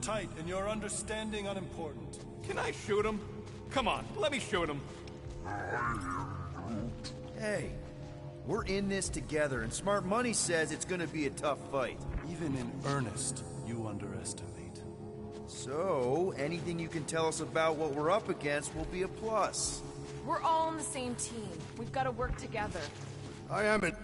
tight and your understanding unimportant. Can I shoot him? Come on, let me shoot him. Hey, we're in this together, and Smart Money says it's gonna be a tough fight. Even in earnest, you underestimate. So, anything you can tell us about what we're up against will be a plus. We're all on the same team. We've got to work together. I am in.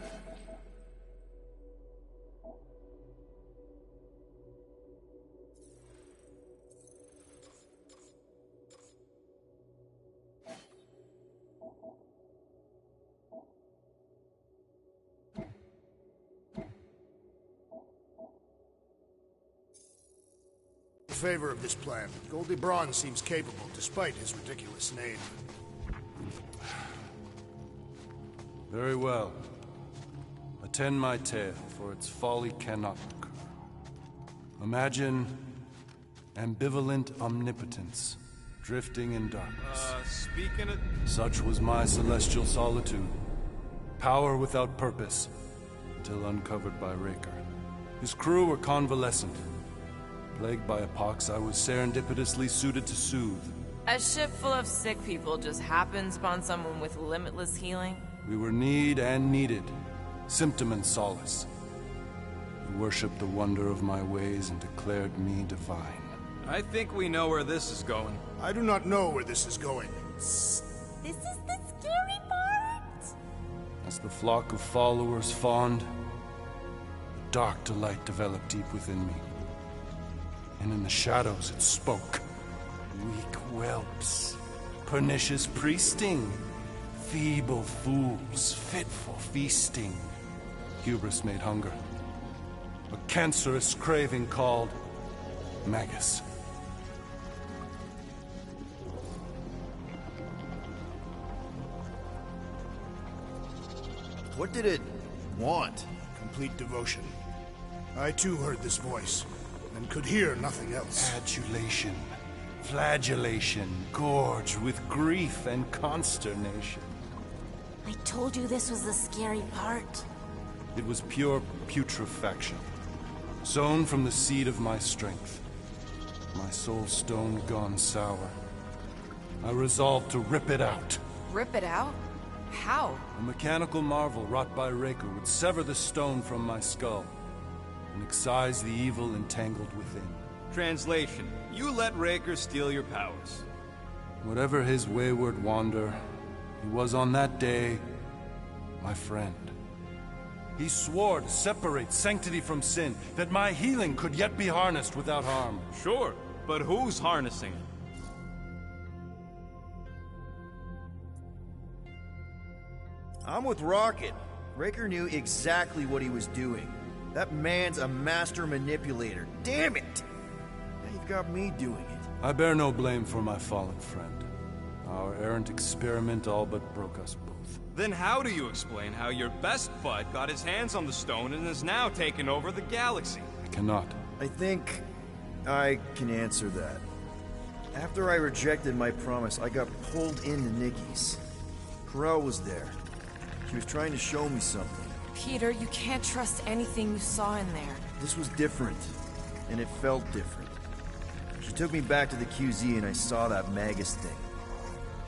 In favor of this plan. Goldie Braun seems capable, despite his ridiculous name. Very well. Attend my tale, for its folly cannot occur. Imagine ambivalent omnipotence, drifting in darkness. Speaking of... Such was my celestial solitude. Power without purpose, till uncovered by Raker. His crew were convalescent. Plagued by a pox, I was serendipitously suited to soothe. A ship full of sick people just happens upon someone with limitless healing? We were need and needed, symptom and solace. He worshipped the wonder of my ways and declared me divine. I think we know where this is going. I do not know where this is going. This is the scary part! As the flock of followers fawned, a dark delight developed deep within me. And in the shadows it spoke. Weak whelps, pernicious priesting, feeble fools, fit for feasting. Hubris made hunger. A cancerous craving called Magus. What did it want? Complete devotion. I too heard this voice, and could hear nothing else. Adulation, flagellation, gorged with grief and consternation. I told you this was the scary part. It was pure putrefaction, sown from the seed of my strength. My soul stone gone sour. I resolved to rip it out. Rip it out? How? A mechanical marvel wrought by Raker would sever the stone from my skull and excise the evil entangled within. Translation: you let Raker steal your powers. Whatever his wayward wander, he was on that day my friend. He swore to separate sanctity from sin, that my healing could yet be harnessed without harm. Sure, but who's harnessing it? I'm with Rocket. Raker knew exactly what he was doing. That man's a master manipulator. Damn it! Now you've got me doing it. I bear no blame for my fallen friend. Our errant experiment all but broke us both. Then how do you explain how your best bud got his hands on the stone and is now taking over the galaxy? I cannot. I think I can answer that. After I rejected my promise, I got pulled into Nikki's. Corel was there. She was trying to show me something. Peter, you can't trust anything you saw in there. This was different, and it felt different. She took me back to the QZ and I saw that Magus thing.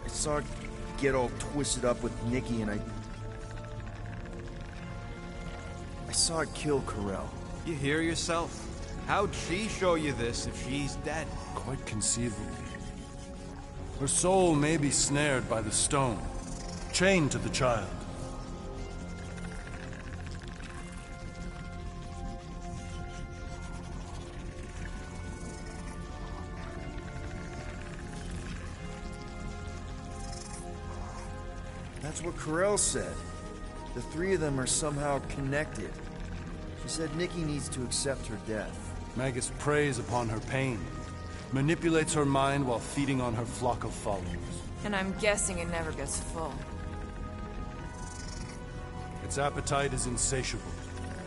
I saw it get all twisted up with Nikki and I saw it kill Corel. You hear yourself? How'd she show you this if she's dead? Quite conceivably. Her soul may be snared by the stone, chained to the child. That's what Corel said. The three of them are somehow connected. She said Nikki needs to accept her death. Magus preys upon her pain, manipulates her mind while feeding on her flock of followers. And I'm guessing it never gets full. Its appetite is insatiable.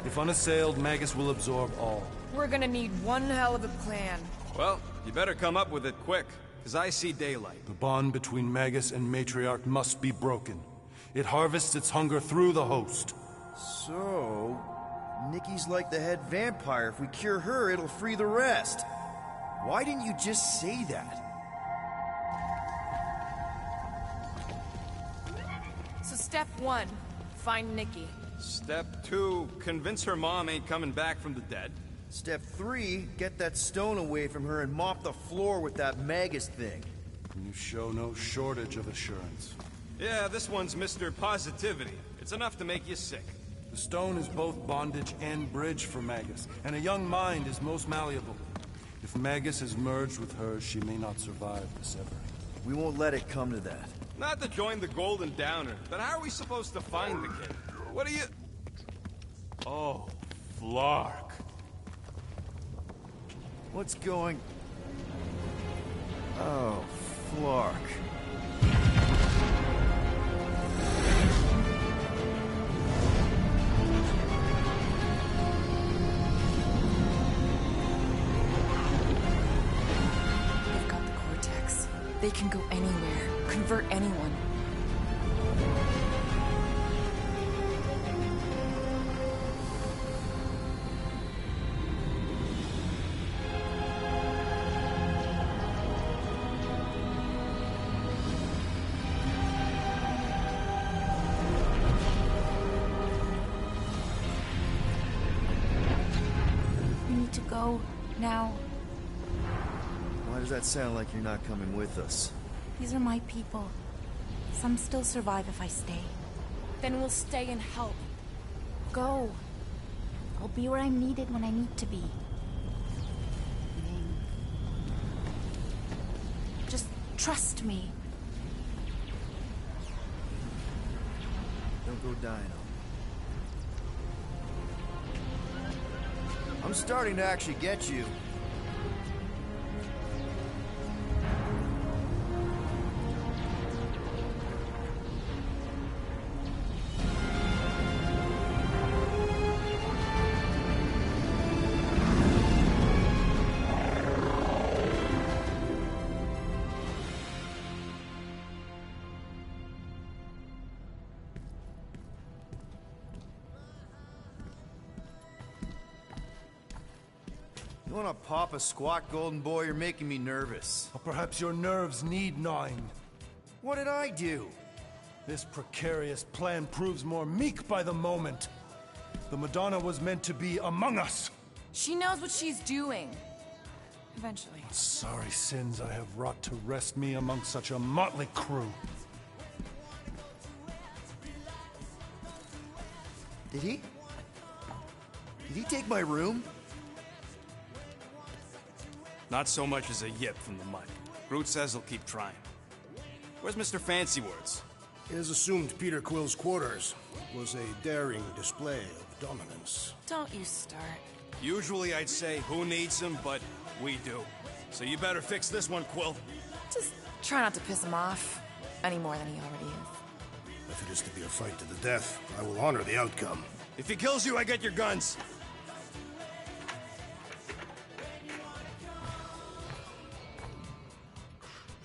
If unassailed, Magus will absorb all. We're gonna need one hell of a plan. Well, you better come up with it quick, because I see daylight. The bond between Magus and Matriarch must be broken. It harvests its hunger through the host. So, Nikki's like the head vampire. If we cure her, it'll free the rest. Why didn't you just say that? So step 1, find Nikki. Step 2, convince her mom ain't coming back from the dead. Step 3, get that stone away from her and mop the floor with that Magus thing. You show no shortage of assurance. Yeah, this one's Mr. Positivity. It's enough to make you sick. The stone is both bondage and bridge for Magus, and a young mind is most malleable. If Magus is merged with hers, she may not survive the severing. We won't let it come to that. Not to join the Golden Downer, but how are we supposed to find the kid? What are you... Oh, Flark. What's going... Oh, Flark. They've got the Cortex. They can go anywhere, convert anyone. We need to go now. Why does that sound like you're not coming with us? These are my people. Some still survive if I stay. Then we'll stay and help. Go. I'll be where I'm needed when I need to be. Just trust me. Don't go dying on me. I'm starting to actually get you. You wanna pop a squat, Golden Boy? You're making me nervous. Or perhaps your nerves need gnawing. What did I do? This precarious plan proves more meek by the moment. The Madonna was meant to be among us. She knows what she's doing. Eventually. Sorry sins I have wrought to rest me among such a motley crew. Did he? Did he take my room? Not so much as a yip from the mud. Groot says he'll keep trying. Where's Mr. Fancy Words? It is assumed Peter Quill's quarters was a daring display of dominance. Don't you start. Usually I'd say, who needs him, but we do. So you better fix this one, Quill. Just try not to piss him off any more than he already is. If it is to be a fight to the death, I will honor the outcome. If he kills you, I get your guns.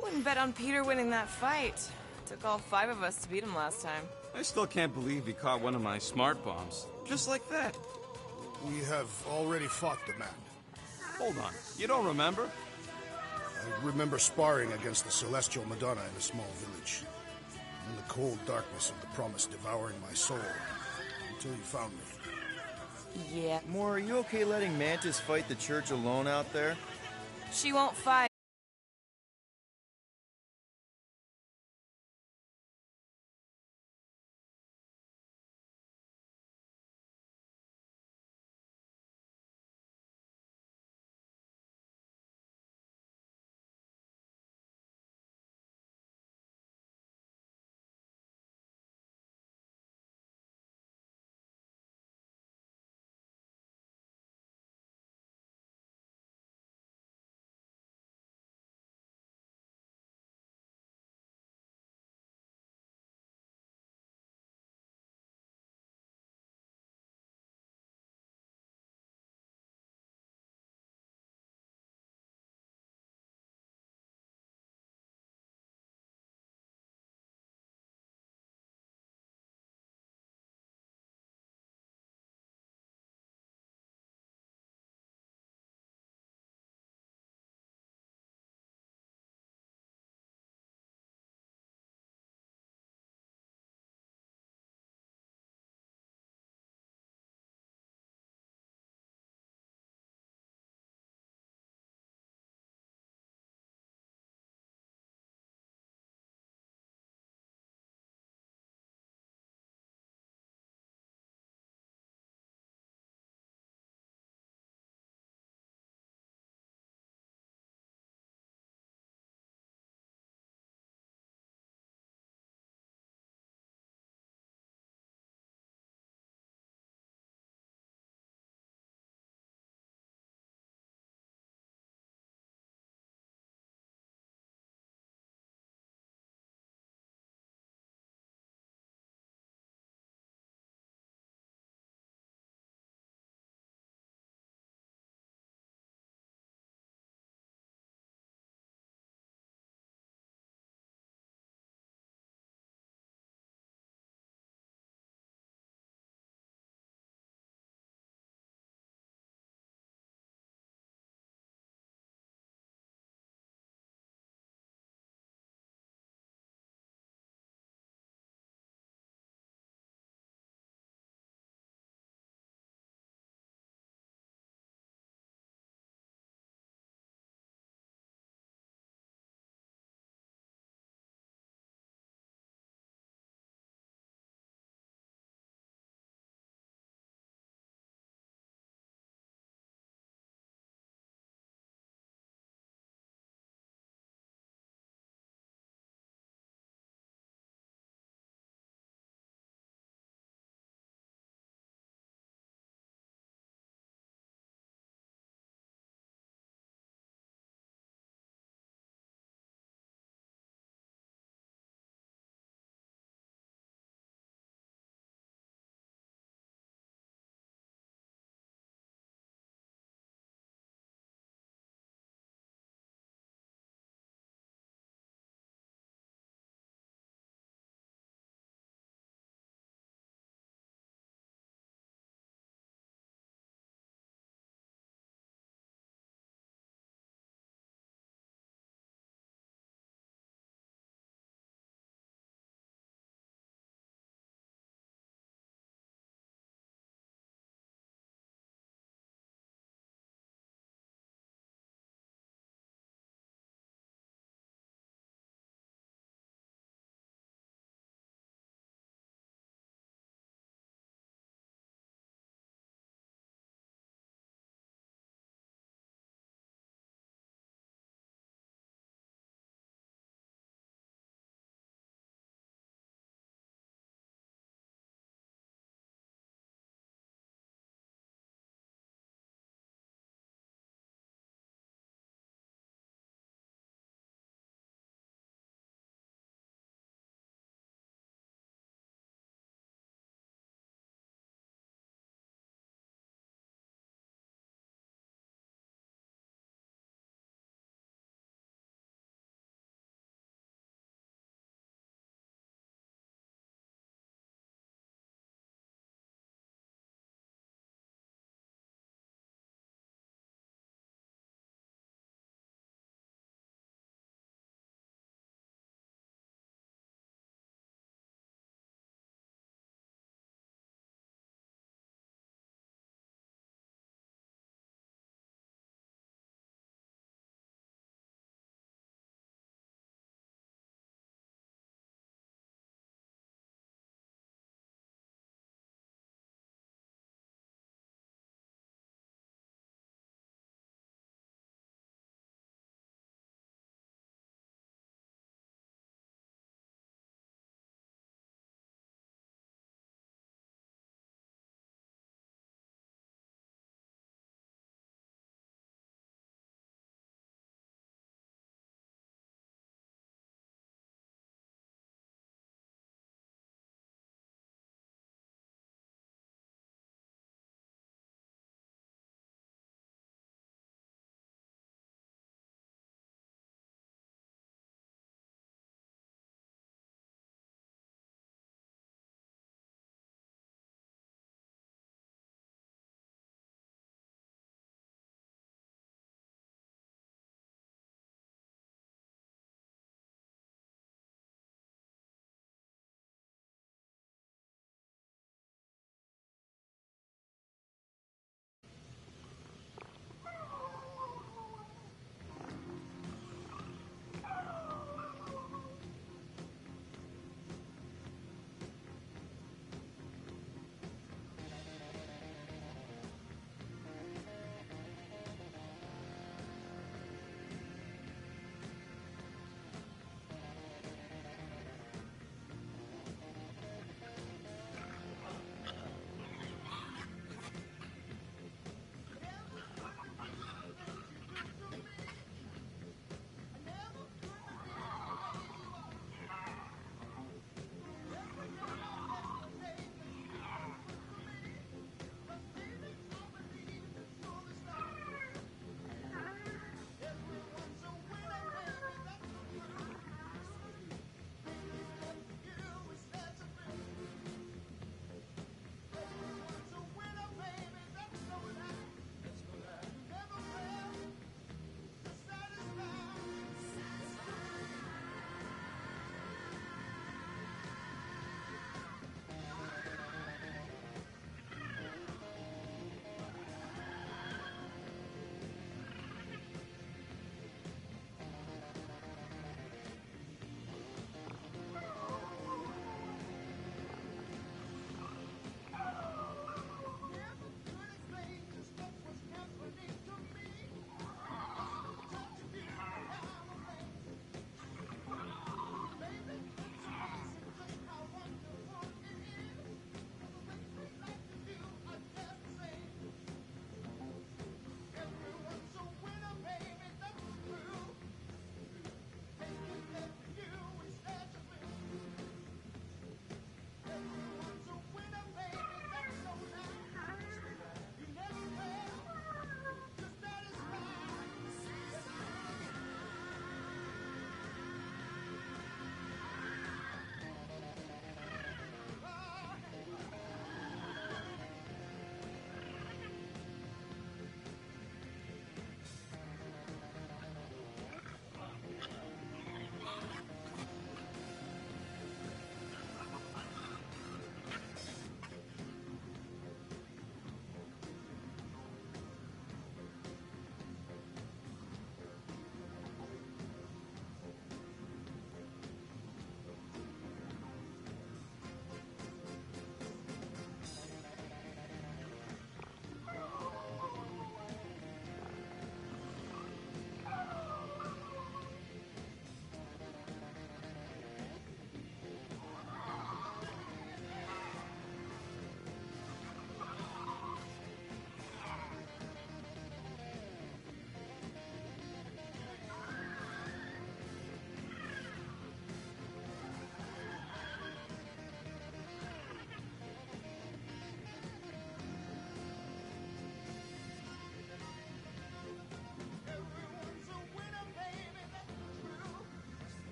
Wouldn't bet on Peter winning that fight. Took all 5 of us to beat him last time. I still can't believe he caught one of my smart bombs. Just like that. We have already fought the man. Hold on, you don't remember? I remember sparring against the Celestial Madonna in a small village. In the cold darkness of the Promise devouring my soul. Until you found me. Yeah. Moore, are you okay letting Mantis fight the church alone out there? She won't fight.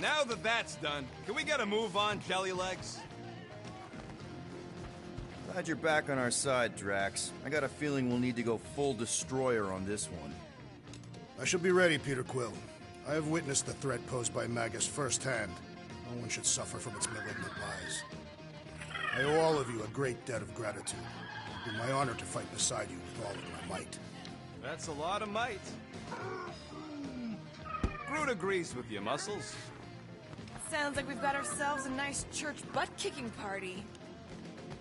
Now that that's done, can we get a move on, Jellylegs? Glad you're back on our side, Drax. I got a feeling we'll need to go full destroyer on this one. I shall be ready, Peter Quill. I have witnessed the threat posed by Magus firsthand. No one should suffer from its malignant lies. I owe all of you a great debt of gratitude. It will be my honor to fight beside you with all of my might. That's a lot of might. Groot agrees with you, Muscles. Sounds like we've got ourselves a nice church butt-kicking party.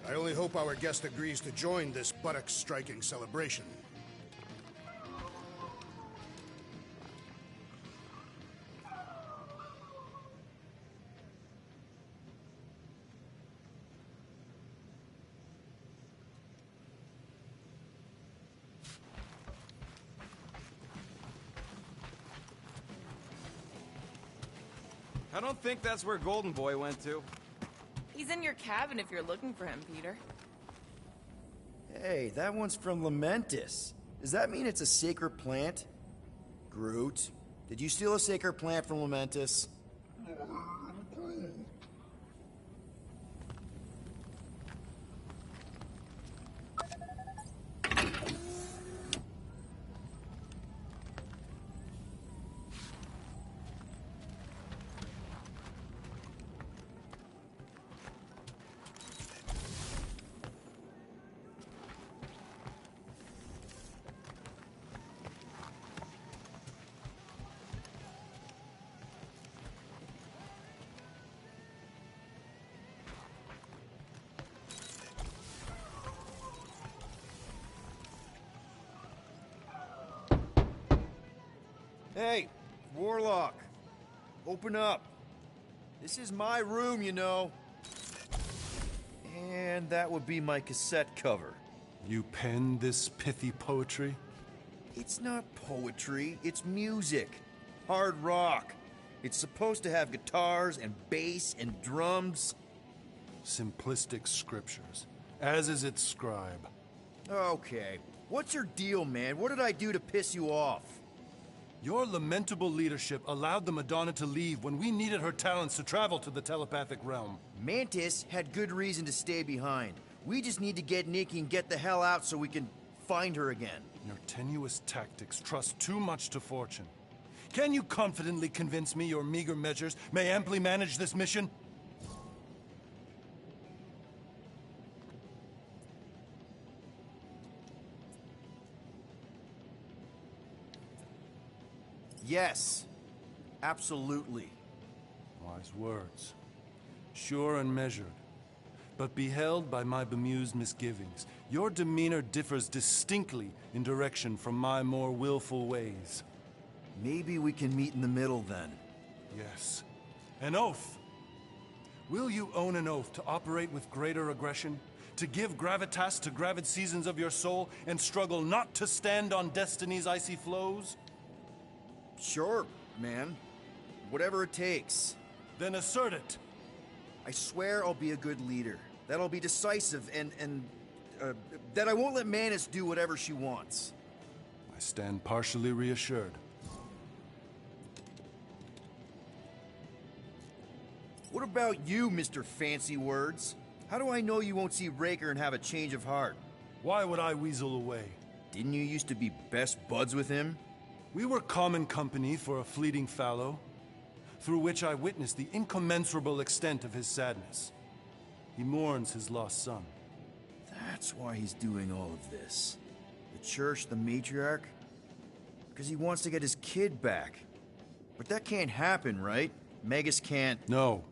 I only hope our guest agrees to join this buttock-striking celebration. I don't think that's where Golden Boy went to. He's in your cabin if you're looking for him, Peter. Hey, that one's from Lamentis. Does that mean it's a sacred plant? Groot, did you steal a sacred plant from Lamentis? Hey, Warlock. Open up. This is my room, you know. And that would be my cassette cover. You penned this pithy poetry? It's not poetry, it's music. Hard rock. It's supposed to have guitars and bass and drums. Simplistic scriptures, as is its scribe. Okay. What's your deal, man? What did I do to piss you off? Your lamentable leadership allowed the Madonna to leave when we needed her talents to travel to the telepathic realm. Mantis had good reason to stay behind. We just need to get Nikki and get the hell out so we can find her again. Your tenuous tactics trust too much to fortune. Can you confidently convince me your meager measures may amply manage this mission? Yes. Absolutely. Wise words. Sure and measured. But beheld by my bemused misgivings, your demeanor differs distinctly in direction from my more willful ways. Maybe we can meet in the middle then. Yes. An oath. Will you own an oath to operate with greater aggression? To give gravitas to gravid seasons of your soul and struggle not to stand on destiny's icy flows? Sure, man. Whatever it takes. Then assert it. I swear I'll be a good leader. That I'll be decisive and that I won't let Mantis do whatever she wants. I stand partially reassured. What about you, Mr. Fancy Words? How do I know you won't see Raker and have a change of heart? Why would I weasel away? Didn't you used to be best buds with him? We were common company for a fleeting fallow, through which I witnessed the incommensurable extent of his sadness. He mourns his lost son. That's why he's doing all of this. The church, the matriarch? Because he wants to get his kid back. But that can't happen, right? Magus can't... No.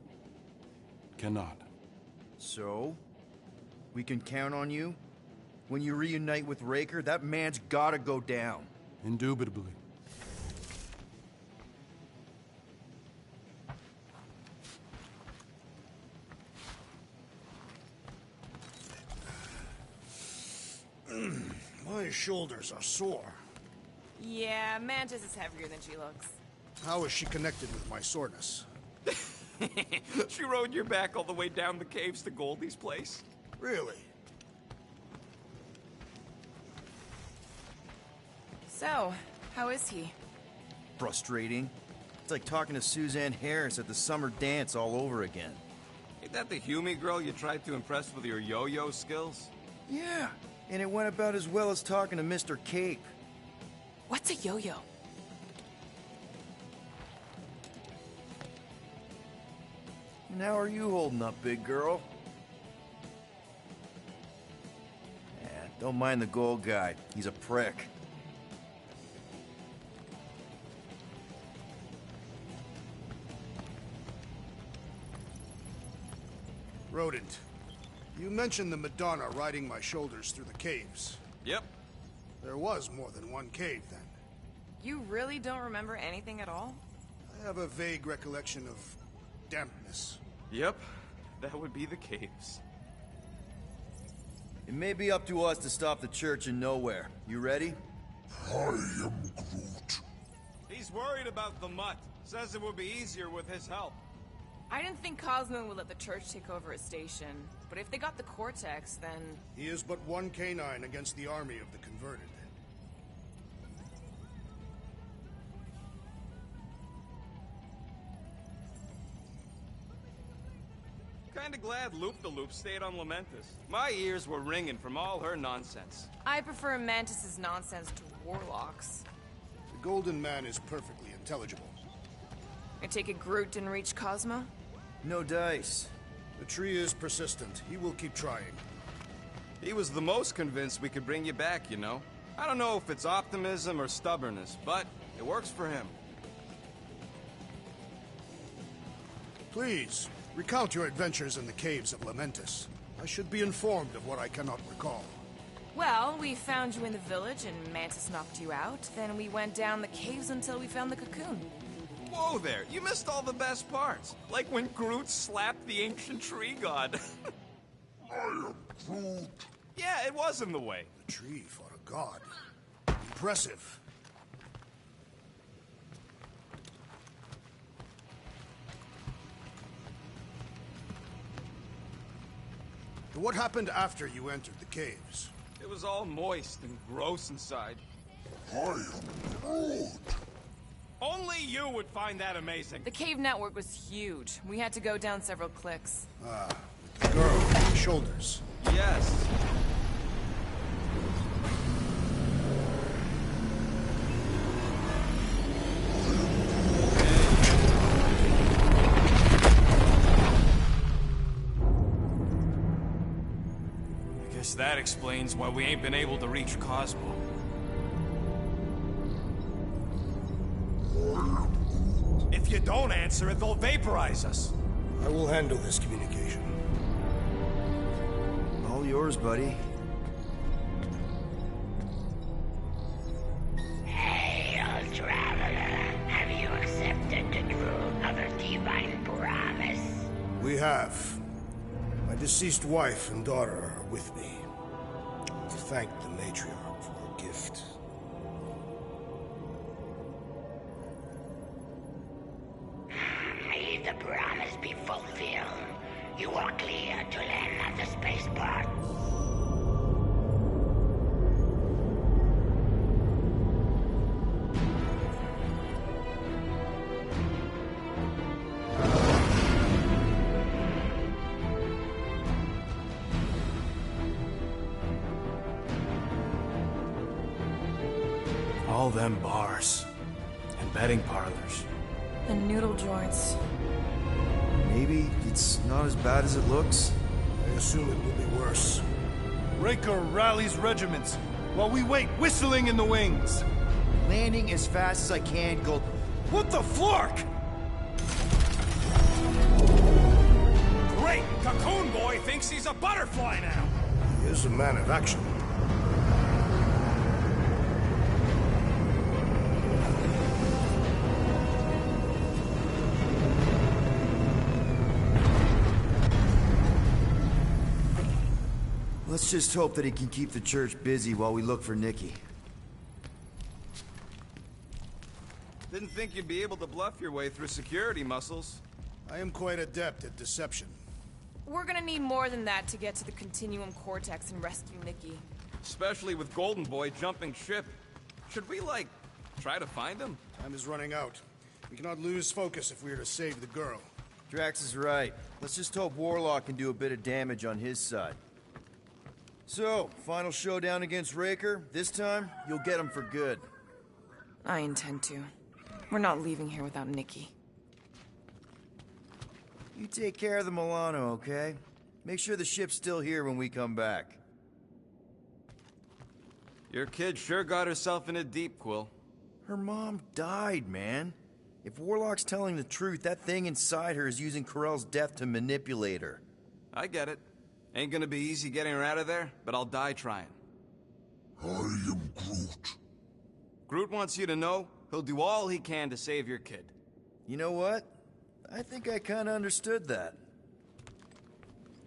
Cannot. So? We can count on you? When you reunite with Raker, that man's gotta go down. Indubitably. My shoulders are sore. Yeah, Mantis is heavier than she looks. How is she connected with my soreness? She rode your back all the way down the caves to Goldie's place? Really? So, how is he? Frustrating. It's like talking to Suzanne Harris at the summer dance all over again. Ain't that the Hume girl you tried to impress with your yo-yo skills? Yeah, and it went about as well as talking to Mr. Cape. What's a yo-yo? And how are you holding up, big girl? Don't mind the gold guy. He's a prick. Rodent, you mentioned the Madonna riding my shoulders through the caves. Yep. There was more than one cave then. You really don't remember anything at all? I have a vague recollection of dampness. Yep. That would be the caves. It may be up to us to stop the Church in Nowhere. You ready? I am Groot. He's worried about the mutt. Says it would be easier with his help. I didn't think Cosmo would let the Church take over a station, but if they got the Cortex, then... He is but one canine against the army of the converted. Kinda glad Loop-the-Loop stayed on Lamentus. My ears were ringing from all her nonsense. I prefer Mantis's nonsense to Warlock's. The Golden Man is perfectly intelligible. I take it Groot didn't reach Cosmo? No dice. The tree is persistent. He will keep trying. He was the most convinced we could bring you back, you know? I don't know if it's optimism or stubbornness, but it works for him. Please, recount your adventures in the caves of Lamentus. I should be informed of what I cannot recall. Well, we found you in the village and Mantis knocked you out. Then we went down the caves until we found the cocoon. Whoa there, you missed all the best parts. Like when Groot slapped the ancient tree god. I am Groot. Yeah, it was in the way. The tree fought a god. Impressive. What happened after you entered the caves? It was all moist and gross inside. I am Groot. Only you would find that amazing. The cave network was huge. We had to go down several clicks. The girl with the shoulders. Yes. I guess that explains why we ain't been able to reach Cosmo. If you don't answer it, they'll vaporize us. I will handle this communication. All yours, buddy. Hail, traveler. Have you accepted the truth of a divine promise? We have. My deceased wife and daughter are with me. To thank the matriarch for her gift. May the promise be fulfilled. You are clear to land at the spaceport. All them bars and betting parlors. And noodle joints. Maybe it's not as bad as it looks. I assume it will be worse. Raker rallies regiments while we wait whistling in the wings. Landing as fast as I can, Gold. What the flark? Great! Cocoon Boy thinks he's a butterfly now! He is a man of action. Let's just hope that he can keep the Church busy while we look for Nikki. Didn't think you'd be able to bluff your way through security muscles. I am quite adept at deception. We're gonna need more than that to get to the Continuum Cortex and rescue Nikki. Especially with Golden Boy jumping ship. Should we, like, try to find him? Time is running out. We cannot lose focus if we are to save the girl. Drax is right. Let's just hope Warlock can do a bit of damage on his side. So, final showdown against Raker. This time, you'll get him for good. I intend to. We're not leaving here without Nikki. You take care of the Milano, okay? Make sure the ship's still here when we come back. Your kid sure got herself in a deep, Quill. Her mom died, man. If Warlock's telling the truth, that thing inside her is using Corell's death to manipulate her. I get it. Ain't gonna be easy getting her out of there, but I'll die trying. I am Groot. Groot wants you to know he'll do all he can to save your kid. You know what? I think I kinda understood that.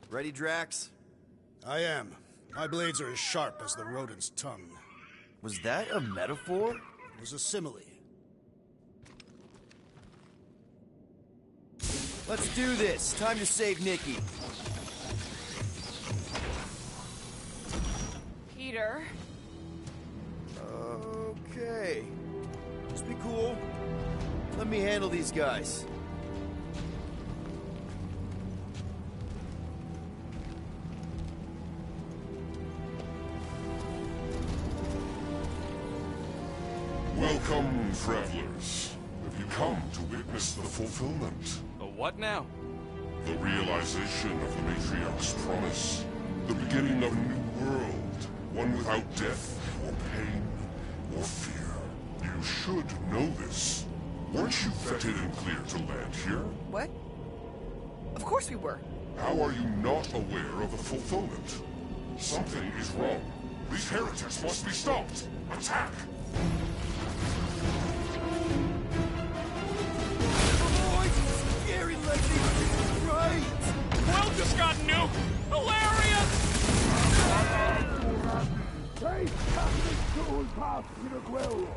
Ready, Drax? I am. My blades are as sharp as the rodent's tongue. Was that a metaphor? It was a simile. Let's do this. Time to save Nikki. Peter. Okay. Just be cool. Let me handle these guys. Welcome, travelers. Have you come to witness the fulfillment? The what now? The realization of the Matriarch's promise. The beginning of a new world. One without death, or pain, or fear. You should know this. Weren't you vetted and cleared to land here? What? Of course we were. How are you not aware of the fulfillment? Something is wrong. These heretics must be stopped. Attack! Scary looking, right? Quill just got nuked! Hilarious! Take Captain Soul past Peter Quill!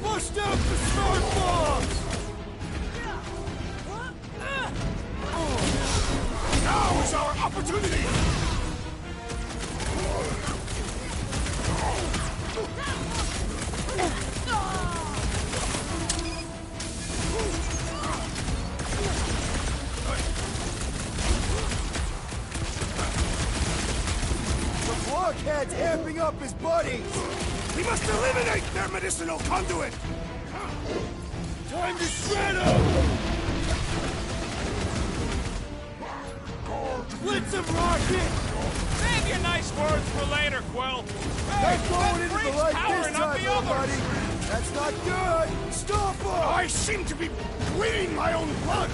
Pushed out the smart bombs! Now is our opportunity! The blockhead's amping up his buddies! We must eliminate their medicinal conduit! Time to shred him! Blitz him, Rocket! Save your nice words for later, Quill! That's going into the Freak's light powering this up time, the little others. buddy! That's not good! Stop him! I seem to be bleeding my own blood!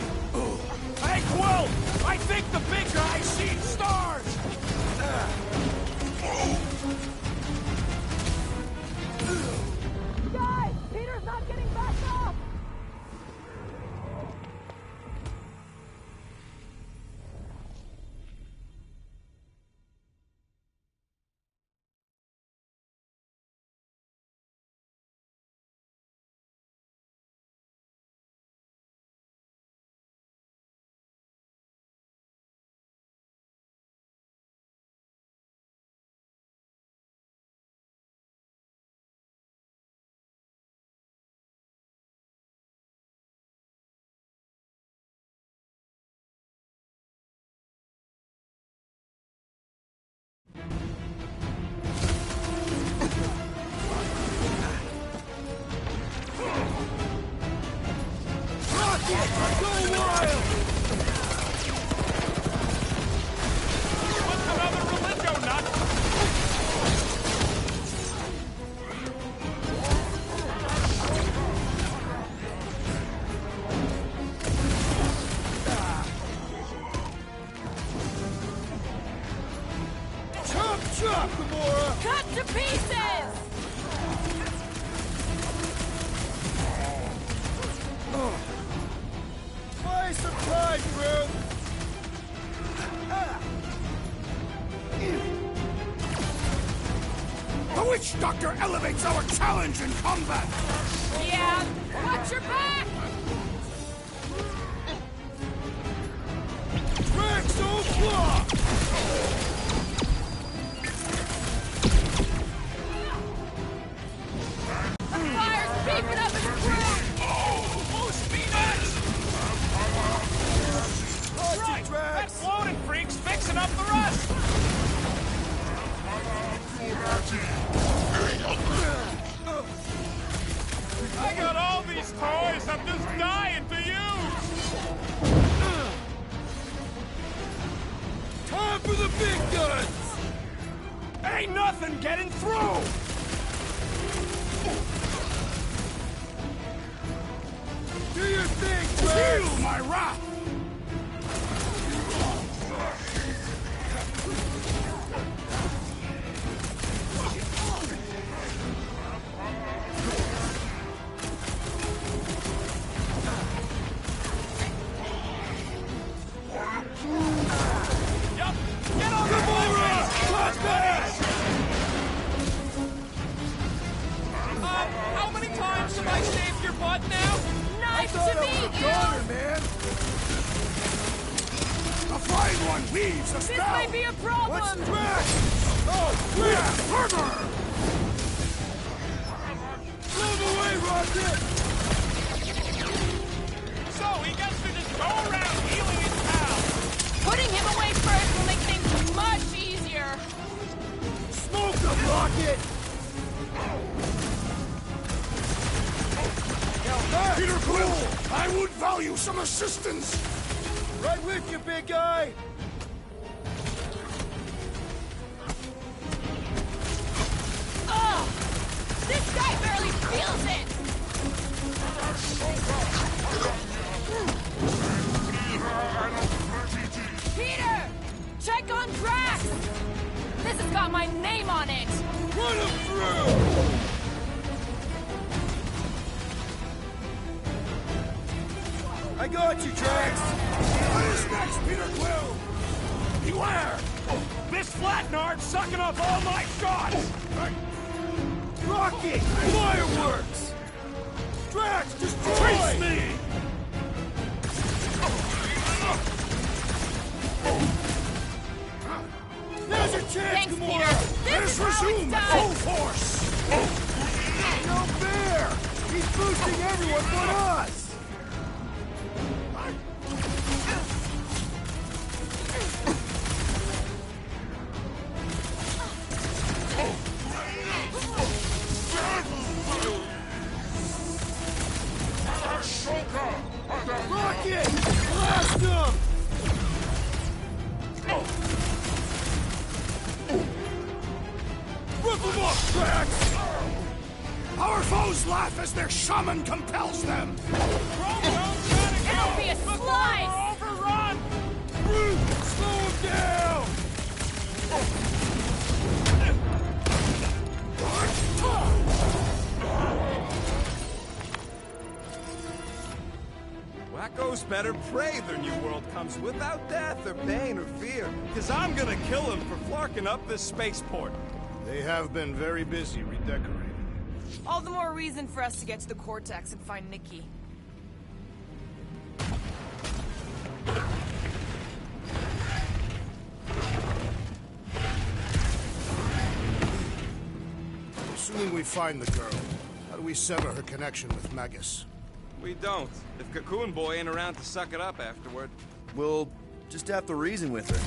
Hey, Quill! I think the big guy's seen stars! Guys, Peter's not getting back up! Rocket! Go wild! breakthrough! The witch doctor elevates our challenge in combat! Yeah, watch your back! Drax au flanc! Fire's beeping up his crew! Oh, speeders! Right! That floating freak's fixing up the rust! I got all these toys I'm just dying to use! Time for the big guns! Ain't nothing getting through! Do your thing, Drax! Feel my wrath! Yup! Get on the Gamora! Let's go! How many times have I saved your butt now? Nice to meet you! Man! The flying one weaves a This spell! might be a problem! What's Drax? Oh, yeah! Armor! Move away, Rocket! So, he gets to just go around healing his pals! Putting him away first will make things much easier! Smoke the Rocket! Peter Quill, I would value some assistance! Right with you, big guy! Ugh! This guy barely feels it! Peter! Check on Drax! This has got my name on it! Run him through! I got you, Drax! What is next, Peter Quill? Beware! This flatnard's sucking up all my shots! Rocket! Fireworks! Drax, destroy! Face me! Now's your chance, Thanks, Gamora! Peter! This Let us is how it's resume at done! full force! No fair! He's boosting everyone but us! Rocket! Blast him! Rip him up, Drax! Our foes laugh as their shaman compels them! It'll be a slice! Overrun! Slow him down! Wacko's better pray their new world comes without death or pain or fear. Cause I'm gonna kill him for flarking up this spaceport. They have been very busy redecorating. All the more reason for us to get to the Cortex and find Nikki. Assuming we find the girl, how do we sever her connection with Magus? We don't. If Cocoon Boy ain't around to suck it up afterward. We'll just have to reason with her.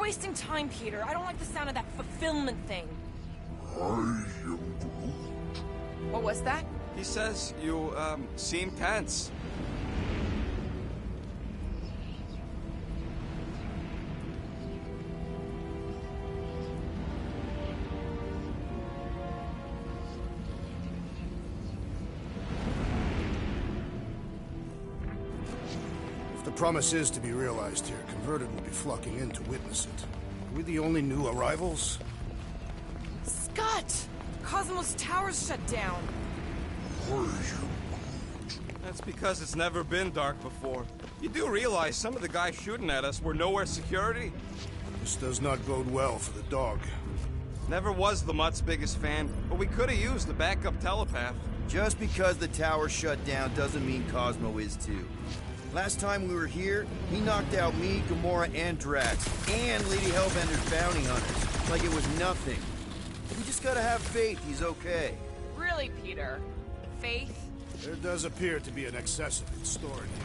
wasting time, Peter. I don't like the sound of that fulfillment thing. I am Groot. What was that? He says you, seem tense. If the promise is to be realized here, converted will be flocking in to witness it. Are we the only new arrivals? Scott! Cosmos Tower's shut down. That's because it's never been dark before. You do realize some of the guys shooting at us were nowhere security? This does not bode well for the dog. Never was the Mutt's biggest fan, but we could have used a backup telepath. Just because the tower shut down doesn't mean Cosmo is too. Last time we were here, he knocked out me, Gamora, and Drax, and Lady Hellbender's bounty hunters, like it was nothing. We just gotta have faith he's okay. Really, Peter? Faith? There does appear to be an excess of it stored here.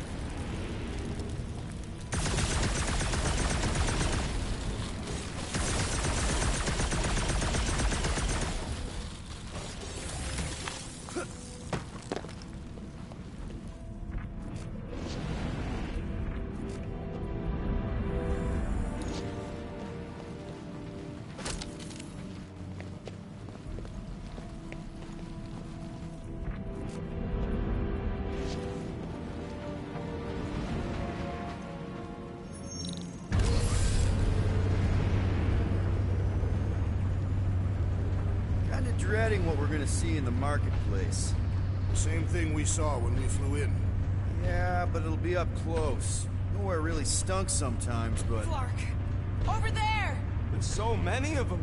Dreading what we're gonna see in the marketplace. The same thing we saw when we flew in. Yeah, but it'll be up close. Nowhere really stunk sometimes, but... Clark! Over there! With so many of them,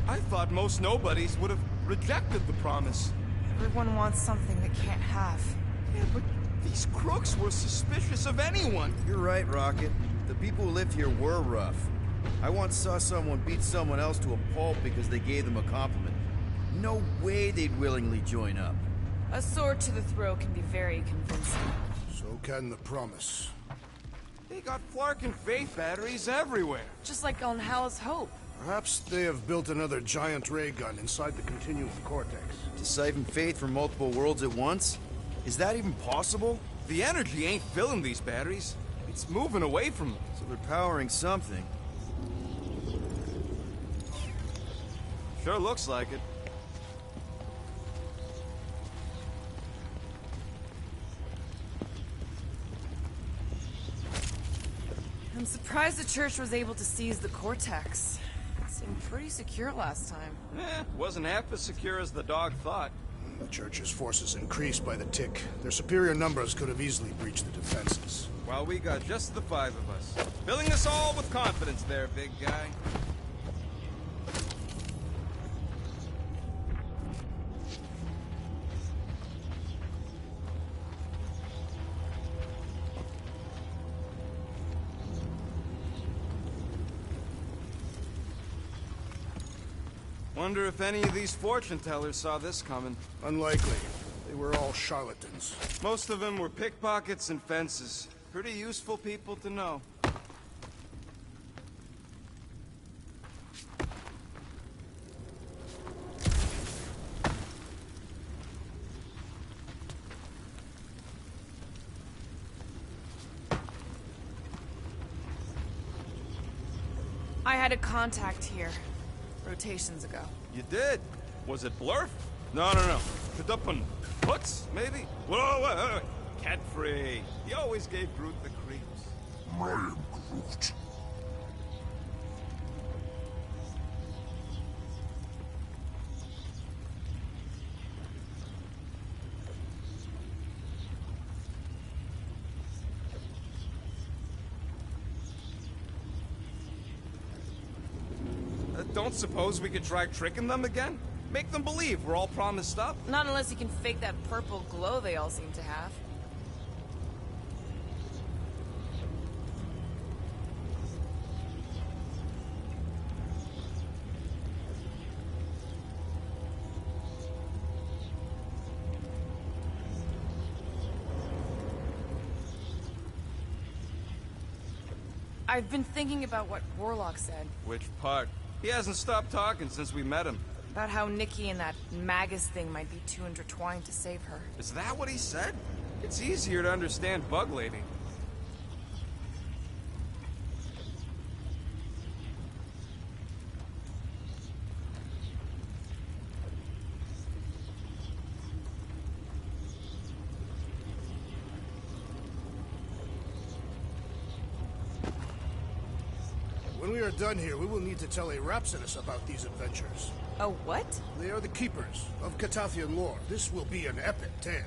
I thought most nobodies would have rejected the promise. Everyone wants something they can't have. Yeah, but these crooks were suspicious of anyone. You're right, Rocket. The people who lived here were rough. I once saw someone beat someone else to a pulp because they gave them a compliment. No way they'd willingly join up. A sword to the throat can be very convincing. So can the promise. They got Flark and Faith batteries everywhere. Just like on Hal's Hope. Perhaps they have built another giant ray gun inside the Continuum Cortex. To siphon Faith from multiple worlds at once? Is that even possible? The energy ain't filling these batteries. It's moving away from them. So they're powering something. Sure looks like it. I'm surprised the church was able to seize the Cortex. It seemed pretty secure last time. Wasn't half as secure as the dog thought. The church's forces increased by the tick. Their superior numbers could have easily breached the defenses. Well, we got just the 5 of us. Filling us all with confidence there, big guy. Wonder if any of these fortune tellers saw this coming. Unlikely. They were all charlatans. Most of them were pickpockets and fences. Pretty useful people to know. I had a contact here. Rotations ago. You did? Was it Blurf? No. Kadupan. Hooks, maybe? Whoa, wait. Cat free. He always gave Groot the creeps. I am Groot. Don't suppose we could try tricking them again? Make them believe we're all promised up? Not unless you can fake that purple glow they all seem to have. I've been thinking about what Warlock said. Which part? He hasn't stopped talking since we met him. About how Nikki and that Magus thing might be too intertwined to save her. Is that what he said? It's easier to understand Bug Lady. When we are done here, we will need to tell a Rhapsodus about these adventures. Oh, what? They are the keepers of Catathian lore. This will be an epic tale.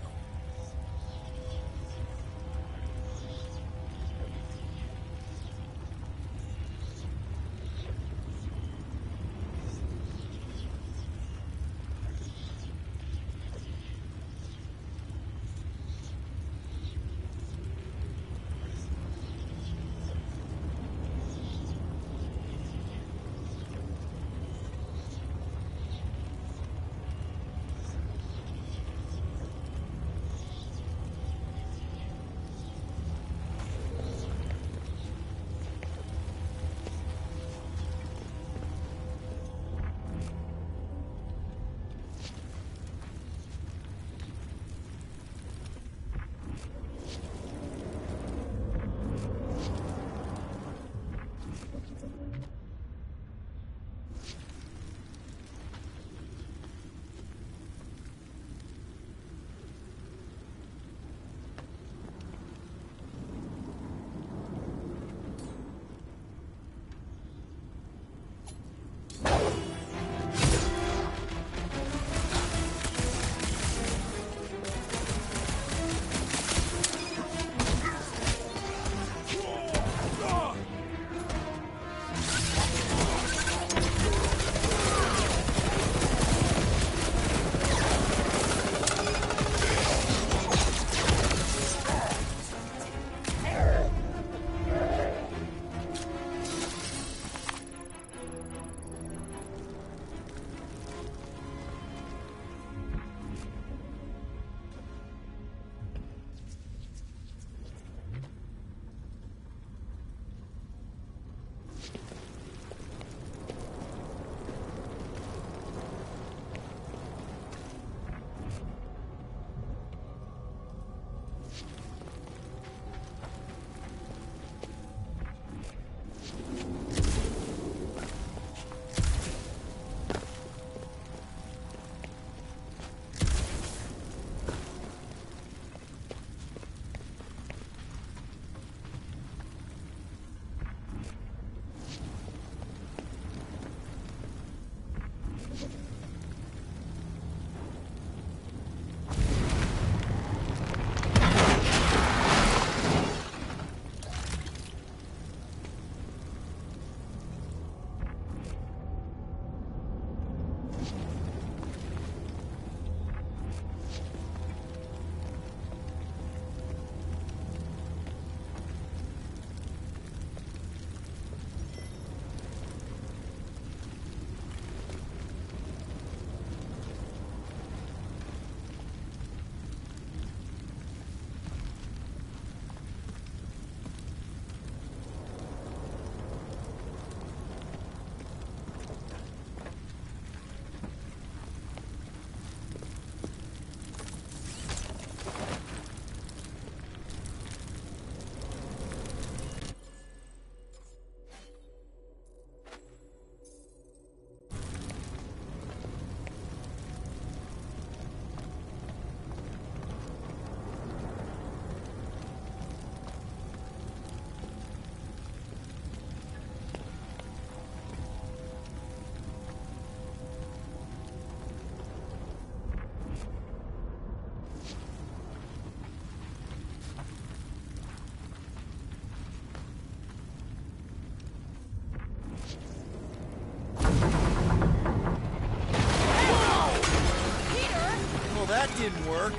That didn't work.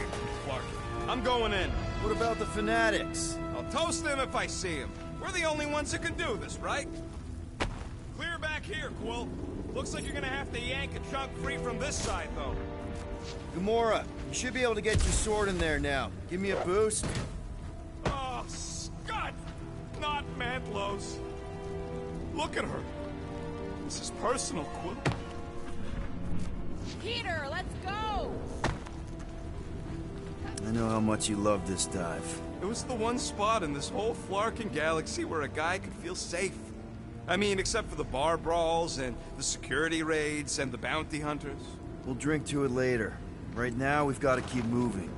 Clark, I'm going in. What about the fanatics? I'll toast them if I see them. We're the only ones that can do this, right? Clear back here, Quill. Looks like you're gonna have to yank a chunk free from this side, though. Gamora, you should be able to get your sword in there now. Give me a boost. Oh, Scott! Not Mantlos. Look at her. This is personal, Quill. Peter, let's go! I know how much you love this dive. It was the one spot in this whole Flarkin galaxy where a guy could feel safe. I mean, except for the bar brawls and the security raids and the bounty hunters. We'll drink to it later. Right now, we've got to keep moving.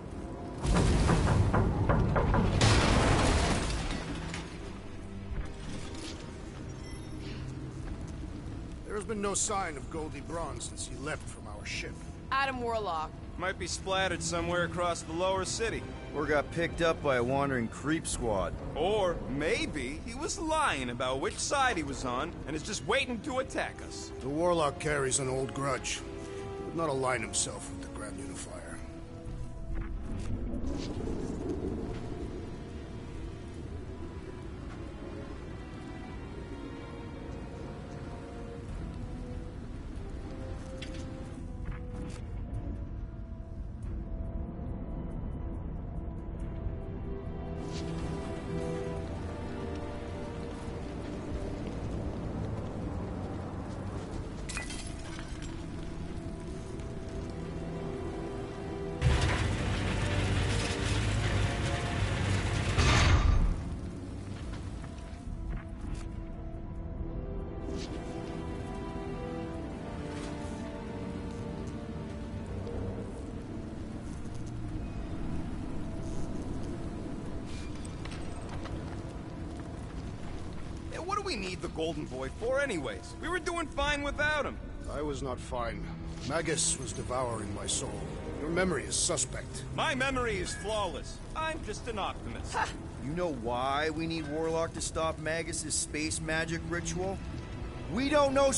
There has been no sign of Goldie Braun since he left from our ship. Adam Warlock. Might be splattered somewhere across the lower city. Or got picked up by a wandering creep squad. Or maybe he was lying about which side he was on and is just waiting to attack us. The Warlock carries an old grudge. He would not align himself with the Grand Unifier. What do we need the Golden Boy for anyways? We were doing fine without him. I was not fine. Magus was devouring my soul. Your memory is suspect. My memory is flawless. I'm just an optimist. You know why we need Warlock to stop Magus' space magic ritual? We don't know...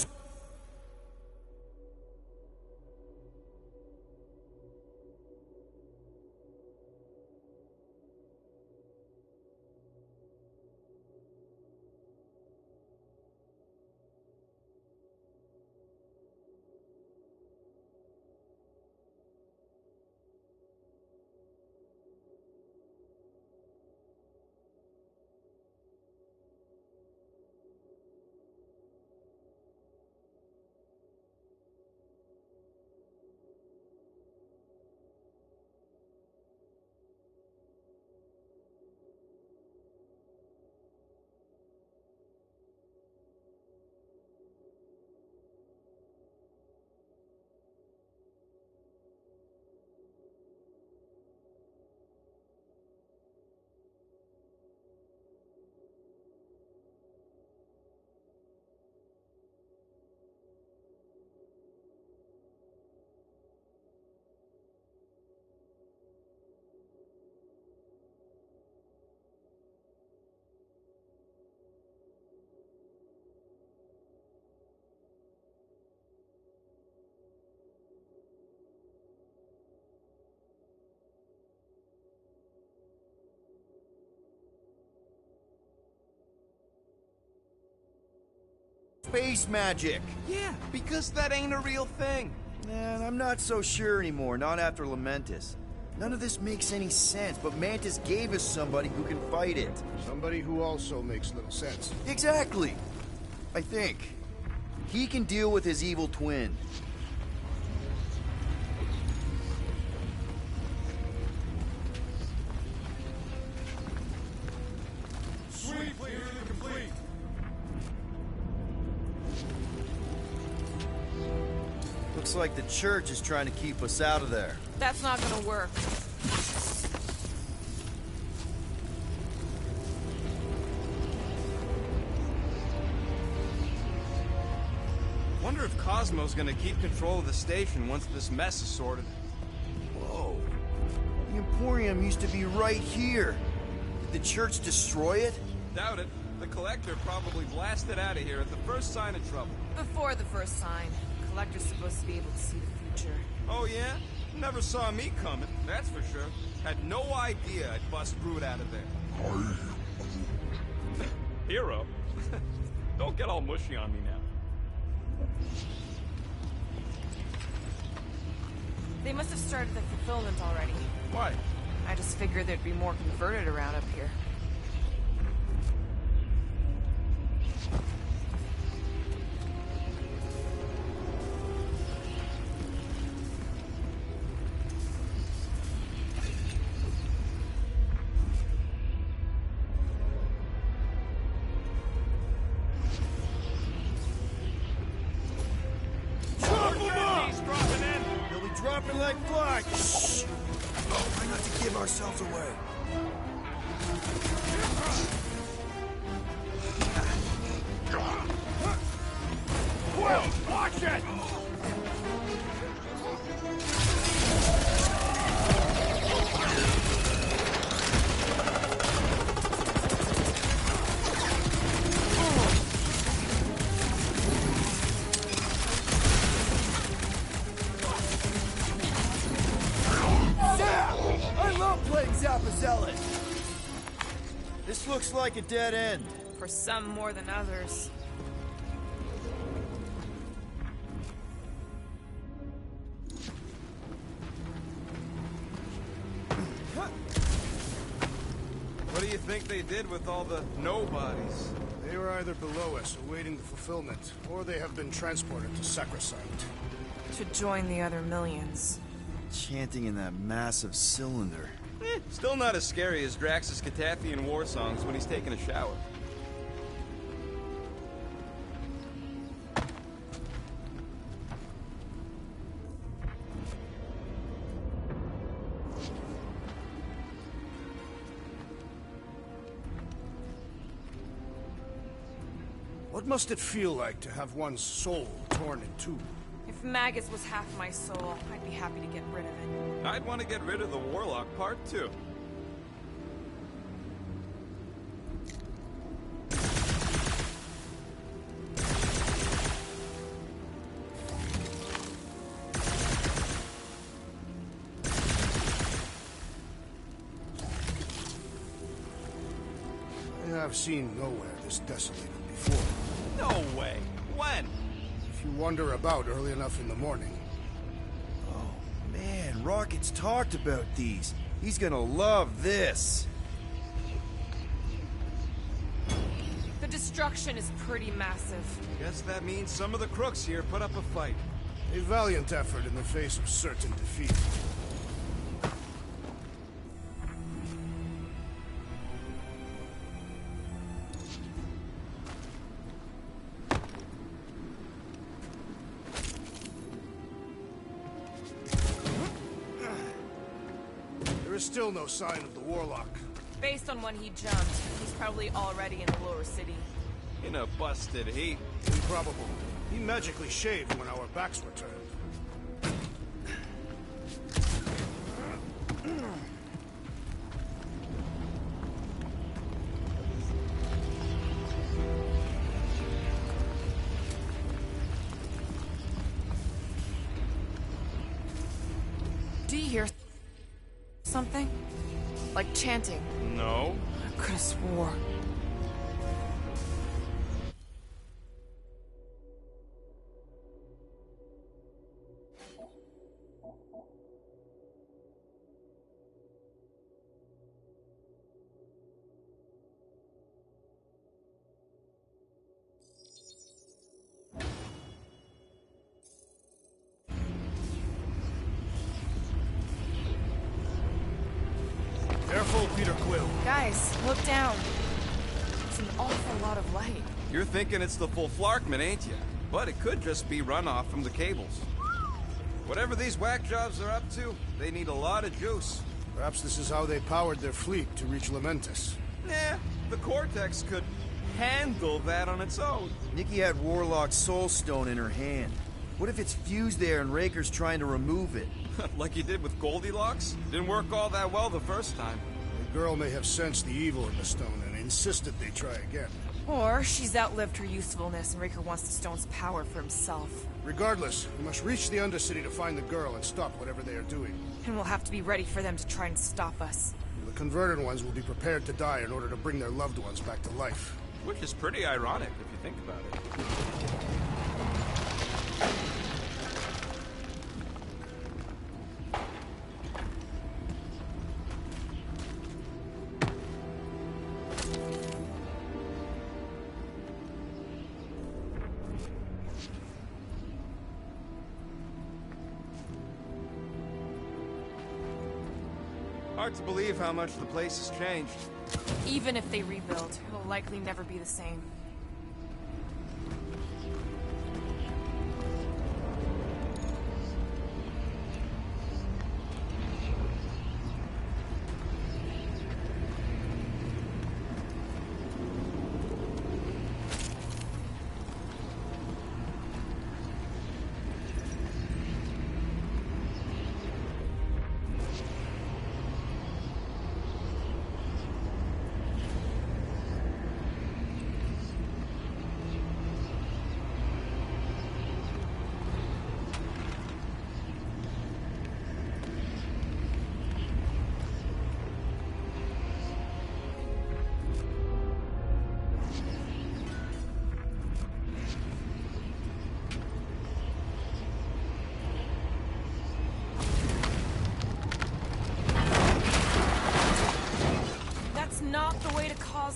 Space magic! Yeah, because that ain't a real thing. Man, I'm not so sure anymore, not after Lamentus. None of this makes any sense, but Mantis gave us somebody who can fight it. Somebody who also makes little sense. Exactly! I think. He can deal with his evil twin. Sweep clear and complete. Looks like the church is trying to keep us out of there. That's not gonna work. Wonder if Cosmo's gonna keep control of the station once this mess is sorted. Whoa. The Emporium used to be right here. Did the church destroy it? Doubt it. The Collector probably blasted out of here at the first sign of trouble. Before the first sign. Collector's supposed to be able to see the future. Oh yeah? Never saw me coming, that's for sure. Had no idea I'd bust Brood out of there. Hero? Don't get all mushy on me now. They must have started the fulfillment already. Why? I just figured there'd be more converted around up here. moving like flies. Shh! Try not to give ourselves away. Quill, watch it! This looks like a dead end. For some more than others. What do you think they did with all the nobodies? They were either below us, awaiting the fulfillment, or they have been transported to Sacrosanct. To join the other millions. Chanting in that massive cylinder. Still not as scary as Drax's Catathian war songs when he's taking a shower. What must it feel like to have one's soul torn in two? If Magus was half my soul, I'd be happy to get rid of it. I'd want to get rid of the Warlock part, too. I have seen nowhere this desolated before. No way. When? If you wander about early enough in the morning. Oh, man, Rocket's talked about these. He's gonna love this. The destruction is pretty massive. Guess that means some of the crooks here put up a fight. A valiant effort in the face of certain defeat. There is still no sign of the Warlock. Based on when he jumped, he's probably already in the lower city. In a busted heat. Improbable. He magically shaved when our backs were turned. Do you hear something? Like chanting? No. I could have swore. Careful, Peter Quill. Guys, look down. It's an awful lot of light. You're thinking it's the full Flarkman, ain't you? But it could just be runoff from the cables. Whatever these whack jobs are up to, they need a lot of juice. Perhaps this is how they powered their fleet to reach Lamentus. Nah, the Cortex could handle that on its own. Nikki had Warlock's soul stone in her hand. What if it's fused there and Raker's trying to remove it? Like you did with Goldilocks? Didn't work all that well the first time. The girl may have sensed the evil in the stone and insisted they try again. Or she's outlived her usefulness and Raker wants the stone's power for himself. Regardless, we must reach the Undercity to find the girl and stop whatever they are doing. And we'll have to be ready for them to try and stop us. The converted ones will be prepared to die in order to bring their loved ones back to life. Which is pretty ironic if you think about it. Hard to believe how much the place has changed. Even if they rebuild, it'll likely never be the same.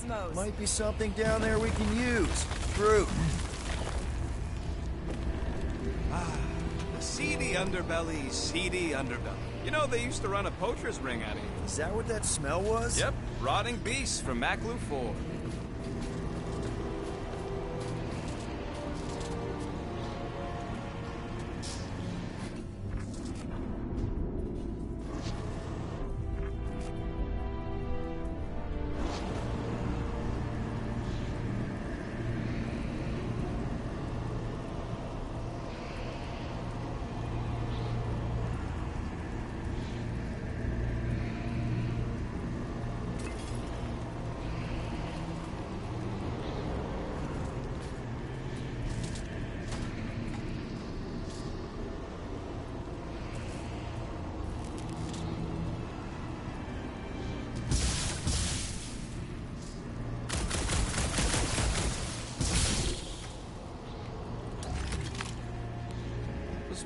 cosmos. Might be something down there we can use. Fruit. The seedy underbelly. You know, they used to run a poacher's ring out of here. Is that what that smell was? Yep, rotting beasts from Maklu 4.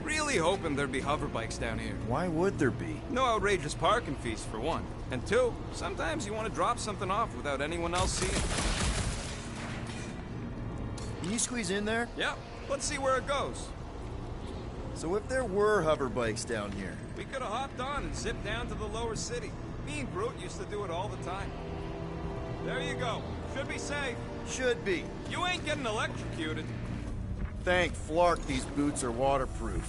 Really hoping there'd be hover bikes down here. Why would there be? No outrageous parking fees, for one. And two, sometimes you want to drop something off without anyone else seeing. Can you squeeze in there? Yeah, let's see where it goes. So if there were hover bikes down here... We could have hopped on and zipped down to the lower city. Me and Groot used to do it all the time. There you go. Should be safe. Should be. You ain't getting electrocuted. Thank Flark these boots are waterproof.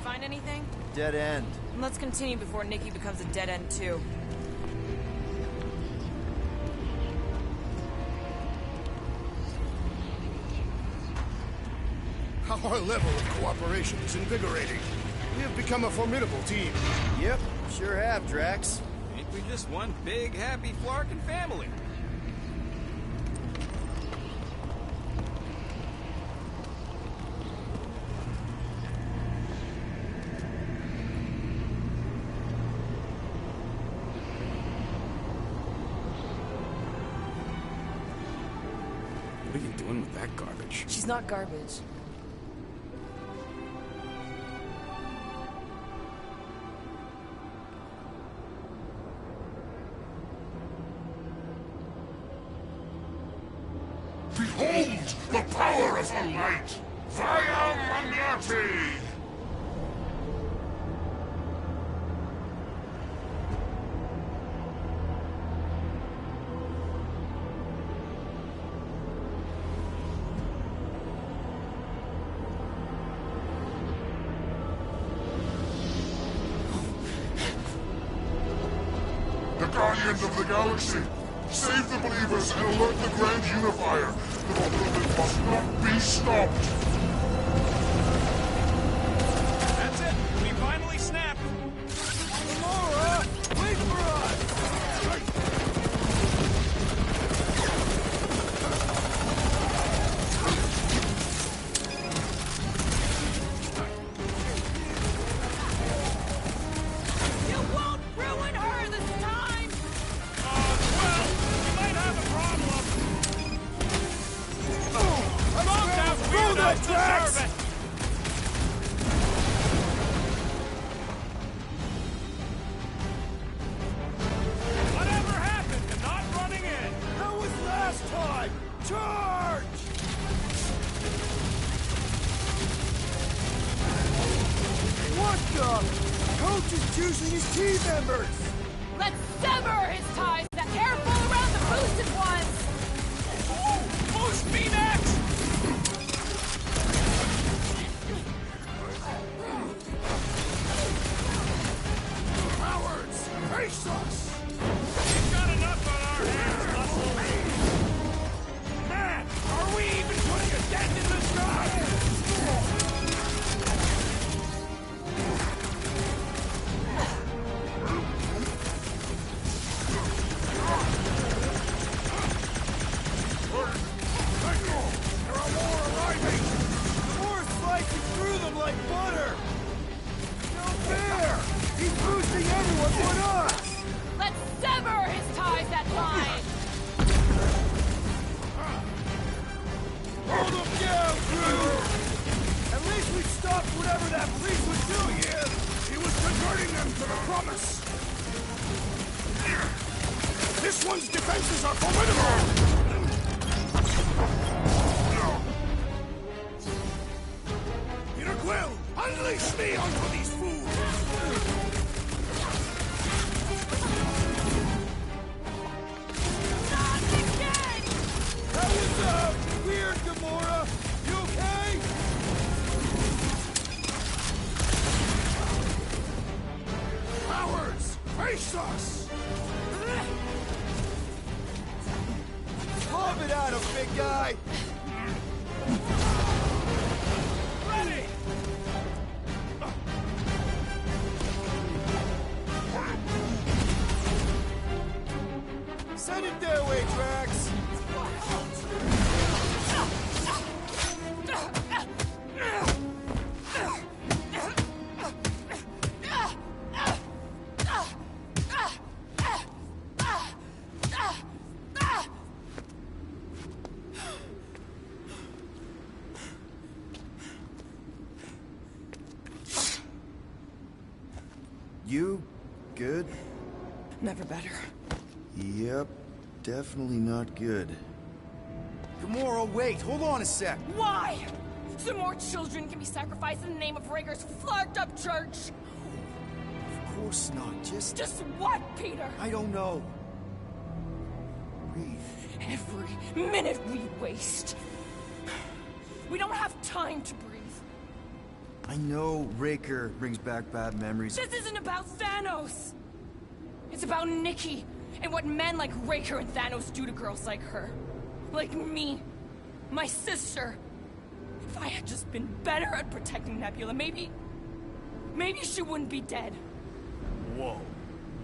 Find anything? Dead end. Let's continue before Nikki becomes a dead end too. Our level of cooperation is invigorating. We have become a formidable team. Yep, sure have, Drax. Ain't we just one big, happy Flarkin family? What are you doing with that garbage? She's not garbage. Behold the power of the light! Via Magnati! The Guardians of the Galaxy! Save the believers and alert the Grand Unifier! The movement must not be stopped! That's it! We finally snapped! Gamora! Wait for us! You won't ruin Earth! guys deserve it! Whatever happened to not running in? That was last time! Charge! What the? Coach is choosing his team members! Let's sever his ties! That careful around the boosted ones! Boost me next! Cowards! Face us! We've got enough on our hands, Hustle! Man, are we even putting a dent in this guy? More slicing through them like butter! No fair! He's boosting everyone but us! Let's sever his ties that bind! Hold them down, crew! At least we stopped whatever that police was doing here! He was converting them to the promise! This one's defenses are formidable! Peter Quill, unleash me onto these fools! Not again! That was, weird, Gamora! You okay? Cowards, face us! Lob it at him, big guy! Ready! Send it their way, Drax! You good? Never better. Yep, definitely not good. Gamora, wait, hold on a sec. Why? So more children can be sacrificed in the name of Raker's flarked up church? Of course not, just what, Peter? I don't know. Breathe. Every minute we waste. We don't have time to breathe. I know Raker brings back bad memories. This isn't about Thanos. It's about Nikki and what men like Raker and Thanos do to girls like her. Like me. My sister. If I had just been better at protecting Nebula, maybe she wouldn't be dead. Whoa.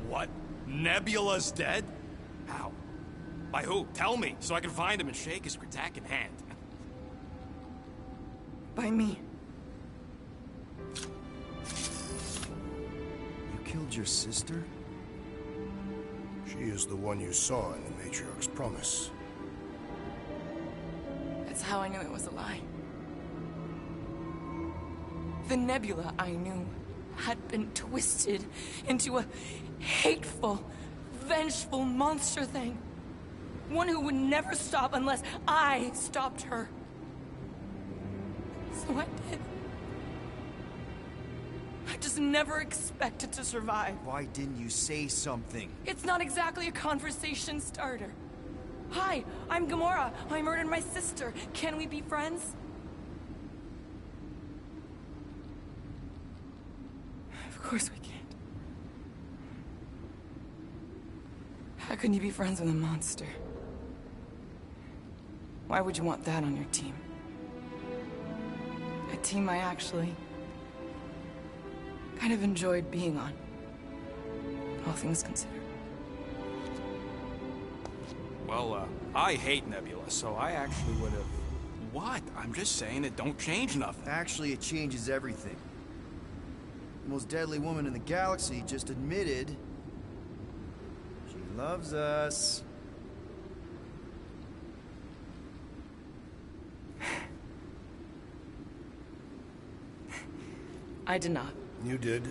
What? Nebula's dead? How? By who? Tell me, so I can find him and shake his Kratak in hand. By me. You killed your sister? She is the one you saw in the Matriarch's promise. That's how I knew it was a lie. The Nebula I knew had been twisted into a hateful, vengeful monster thing. One who would never stop unless I stopped her. So I did. I just never expected to survive. Why didn't you say something? It's not exactly a conversation starter. Hi, I'm Gamora. I murdered my sister. Can we be friends? Of course we can't. How can you be friends with a monster? Why would you want that on your team? A team I actually kind of enjoyed being on. All things considered. Well, I hate Nebula, so I actually would have... What? I'm just saying it don't change nothing. Actually, it changes everything. The most deadly woman in the galaxy just admitted she loves us. I did not. You did.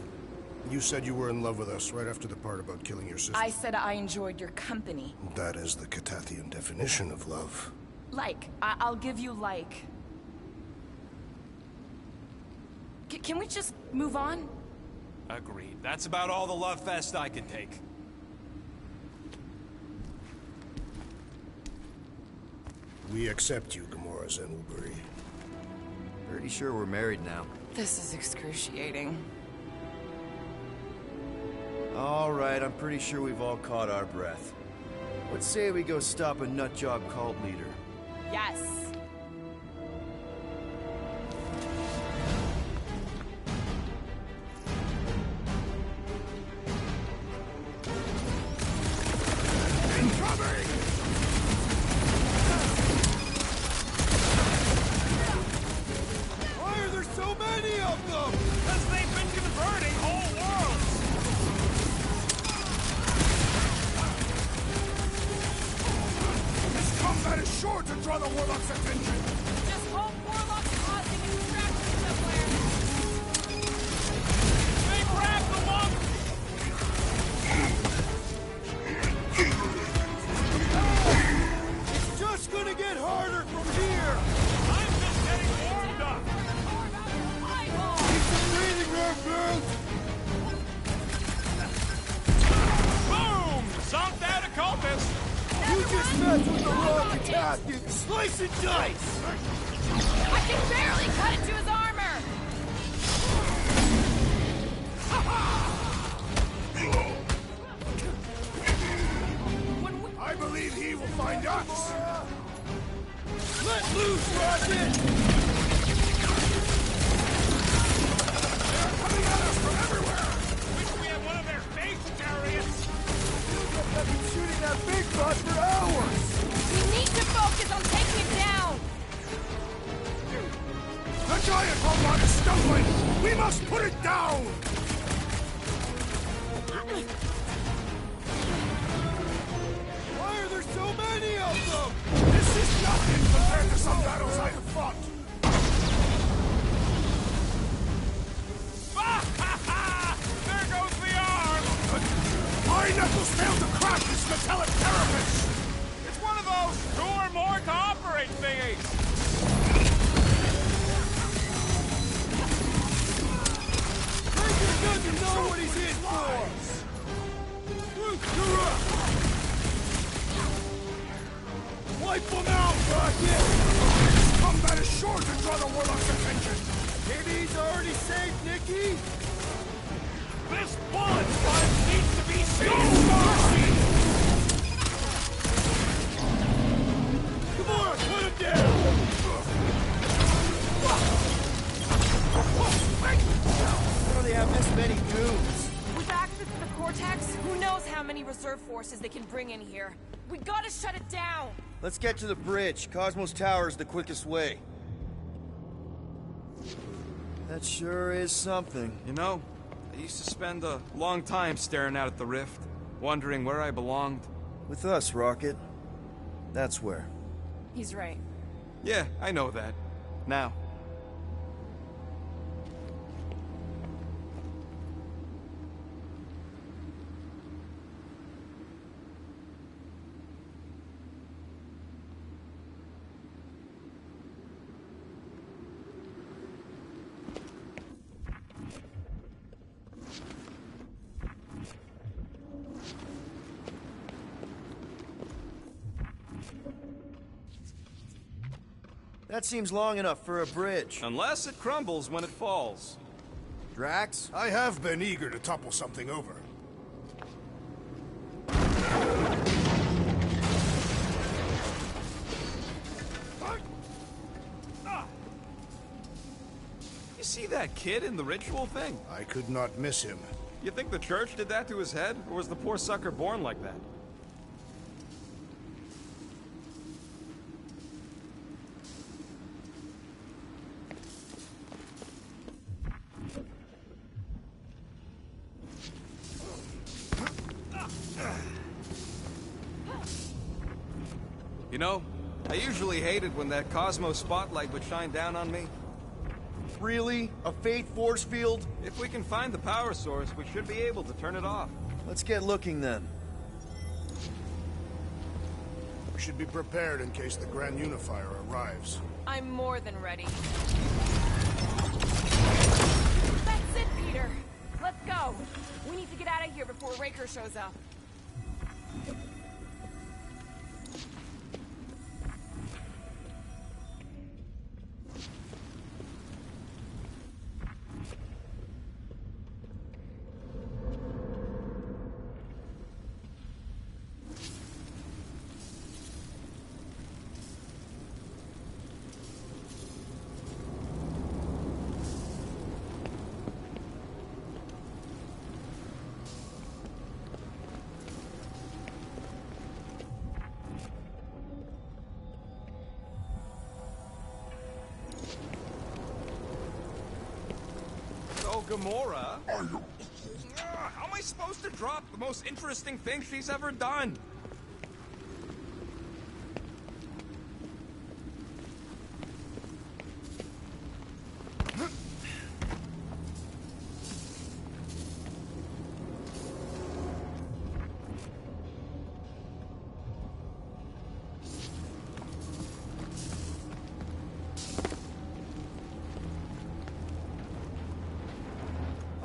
You said you were in love with us right after the part about killing your sister. I said I enjoyed your company. That is the Catathian definition of love. Like. I'll give you like. Can we just move on? Agreed. That's about all the love fest I can take. We accept you, Gamora Zenwoobury. Pretty sure we're married now. This is excruciating. All right, I'm pretty sure we've all caught our breath. Let's say we go stop a nutjob cult leader. Yes. Why are there so many of them? Because they've been converting whole worlds! This combat is sure to draw the Warlock's attention! Just hope Warlock's causing a distraction somewhere. They grabbed the monk! It's just gonna get harder from here! I'm just getting warmed up! Keep some breathing room, girl! Boom! Zonked out a cultist! You just messed with the wrong Catathian! Slice and dice! I can barely cut into his armor! I believe he will find us! Let loose, Rocket! They're coming at us from everywhere! Wish we had one of their face chariots! I've been shooting that big bot for hours! We need to focus on taking him down! The giant robot is stumbling! We must put it down! Why are there so many of them? This is nothing compared to some battles I have fought! There goes the arm! My knuckles failed to crack this metallic carapace! It's one of those two or more to operate thingies! Breaker doesn't know what he's in for! You're up! Wipe them out, Rocket! This combat is sure to draw the Warlock's attention! Maybe he's already saved Nikki? This bullet sponge needs to be seen! Gamora, put him down! How do they have this many goons? With access to the Cortex, who knows how many reserve forces they can bring in here. We gotta shut it down! Let's get to the bridge. Cosmos Tower is the quickest way. That sure is something. You know, I used to spend a long time staring out at the rift, wondering where I belonged. With us, Rocket. That's where. He's right. Yeah, I know that. Now. That seems long enough for a bridge. Unless it crumbles when it falls. Drax? I have been eager to topple something over. You see that kid in the ritual thing? I could not miss him. You think the church did that to his head, or was the poor sucker born like that? You know, I usually hated when that Cosmo spotlight would shine down on me. really? A fate force field? If we can find the power source, we should be able to turn it off. Let's get looking then. We should be prepared in case the Grand Unifier arrives. I'm more than ready. That's it, Peter. Let's go. We need to get out of here before Raker shows up. Gamora? How am I supposed to drop the most interesting thing she's ever done?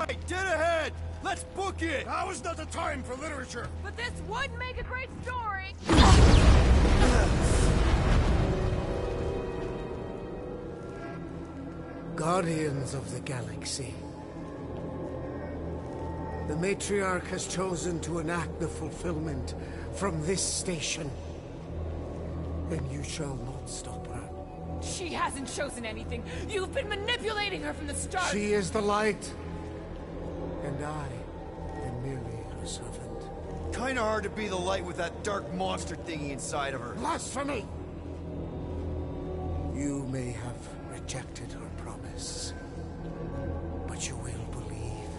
Hey, dead ahead! Let's book it! Now is not the time for literature! But this would make a great story! Guardians of the Galaxy. The Matriarch has chosen to enact the fulfillment from this station. And you shall not stop her. She hasn't chosen anything. You've been manipulating her from the start. She is the light. And I am merely her servant. Kinda hard to be the light with that dark monster thingy inside of her. Blasphemy! You may have rejected her promise, but you will believe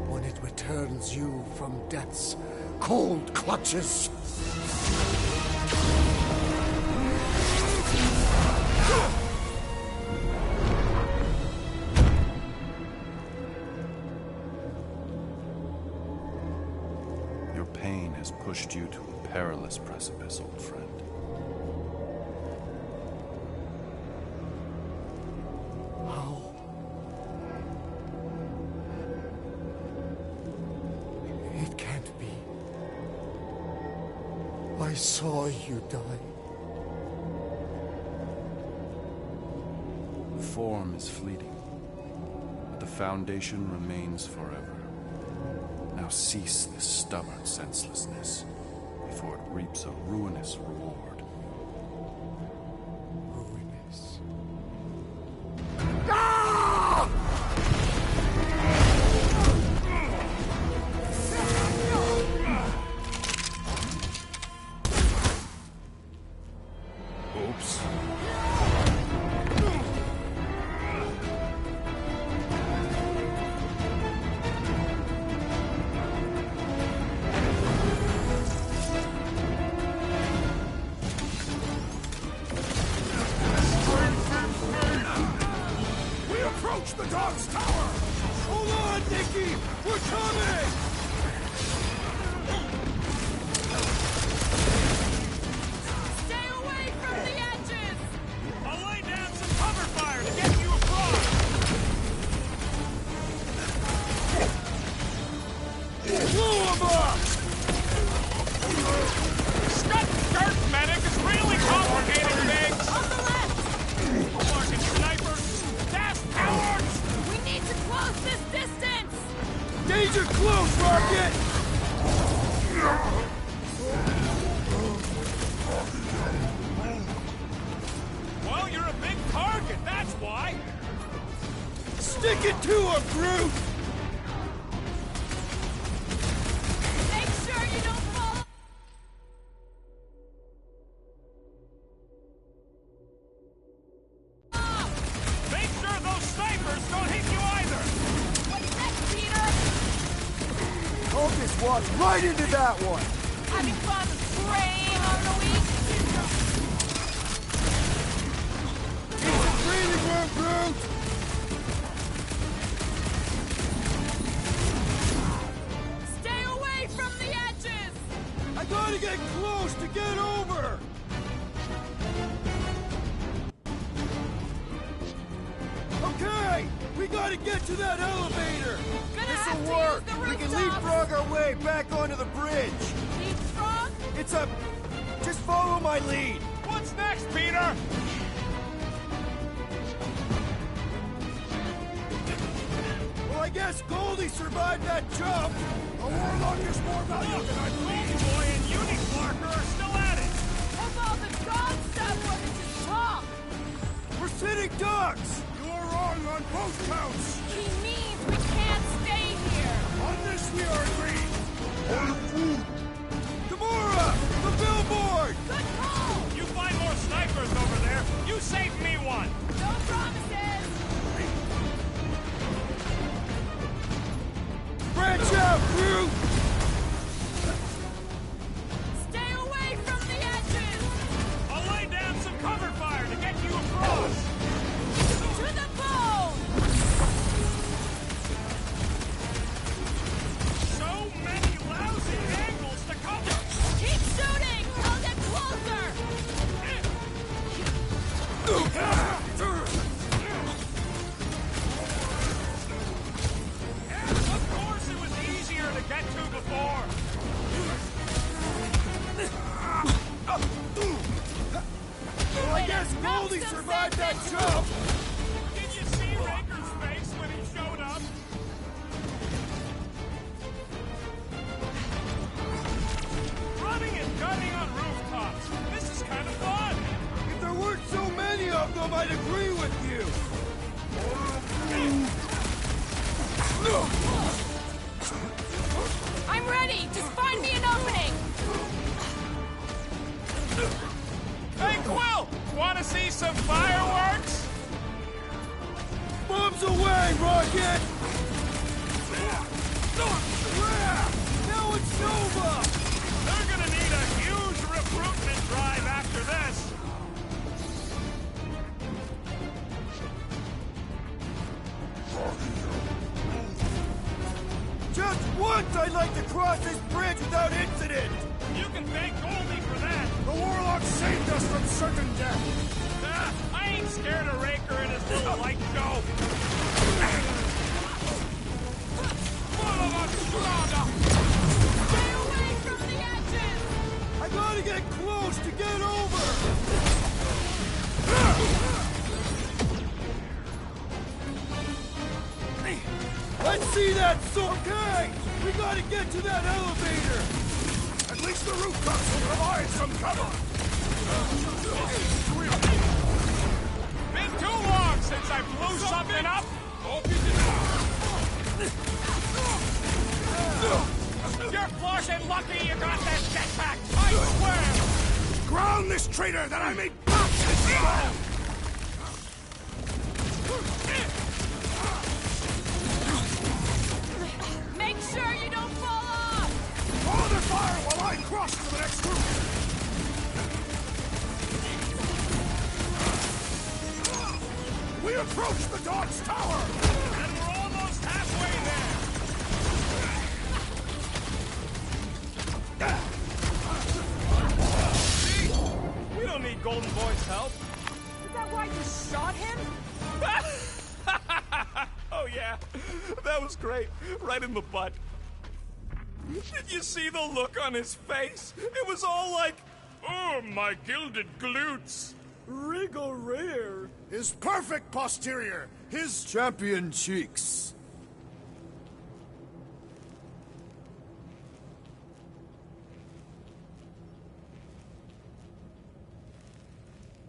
when it returns you from death's cold clutches. Your pain has pushed you to a perilous precipice, old friend. How? It can't be. I saw you die. Form is fleeting, but the foundation remains forever. Now cease this stubborn senselessness, before it reaps a ruinous reward. Ruinous. Oops. We approach the dog's tower! Hold on, Nikki! We're coming! Stay away from the edges! I'll lay down some cover fire to get you across! Blow him up! Scott Dirt Medic is really complicating things! On the left! Fucking snipers! Fast cowards! We need to close this distance! Danger close, Rocket! Well, you're a big target, that's why! Stick it to him, Groot! Make sure you don't fall. Make sure those snipers don't hit you either! What's next, Peter? Focus walk right into that one! Having fun preying on the weak? Breathing room, Groot! We gotta get to that elevator! This'll work! We can leapfrog our way back onto the bridge! Leapfrog? It's a... Just follow my lead! What's next, Peter? Well, I guess Goldie survived that jump! The Warlock is more valuable than I believe! Boy and Uniflarker are still at it! Of all the gods, that woman just talk! We're sitting ducks! You are wrong on both counts! He means we can't stay here! On this we are agreed! Gamora! The billboard! Good call! You find more snipers over there. You saved me one. No promises! Branch out, crew! Stay away from the edges! I'll lay down some cover fire to get you across. To the bone! So many lousy angles to cover. Keep shooting! I'll get closer! Of course it was easier to get to before. Well, I guess Goldie survived that jump! Did you see Raker's face when he showed up? Running and gunning on rooftops. This is kind of fun. If there weren't so many of them, I'd agree with you! I'm ready! Just find me an opening! Hey, Quill! Want to see some fireworks? Bombs away, Rocket! Now it's Nova! They're gonna need a huge recruitment drive after this. Just once I'd like to cross this bridge without incident! You can thank Goldie for that. The Warlock saved us from certain death! I ain't scared of Raker and his little light show. Stay away from the edges! I gotta get close to get over! Let's see that okay! We gotta get to that elevator! At least the rooftops will provide some cover! Been too long since I blew something up. You're flushing lucky you got that jetpack. I swear. Ground this traitor that I may pop his skull! Make sure you don't fall off! Hold the fire while I cross to the next group! We approach the Dodge Tower! And we're almost halfway there. See? We don't need Golden Boy's help. Is that why you shot him? Oh yeah, that was great. Right in the butt. Did you see the look on his face? It was all like, oh, my gilded glutes. Wriggle rear! His perfect posterior! His Champion cheeks!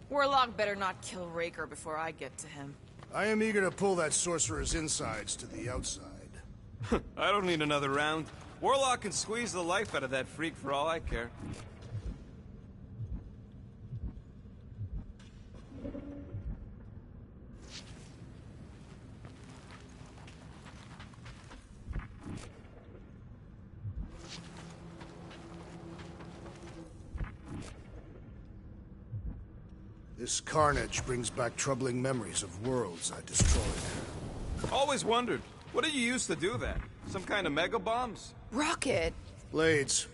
Warlock better not kill Raker before I get to him. I am eager to pull that sorcerer's insides to the outside. I don't need another round. Warlock can squeeze the life out of that freak for all I care. This carnage brings back troubling memories of worlds I destroyed. Always wondered, what did you use to do that? Some kind of mega bombs? Rocket! Blades.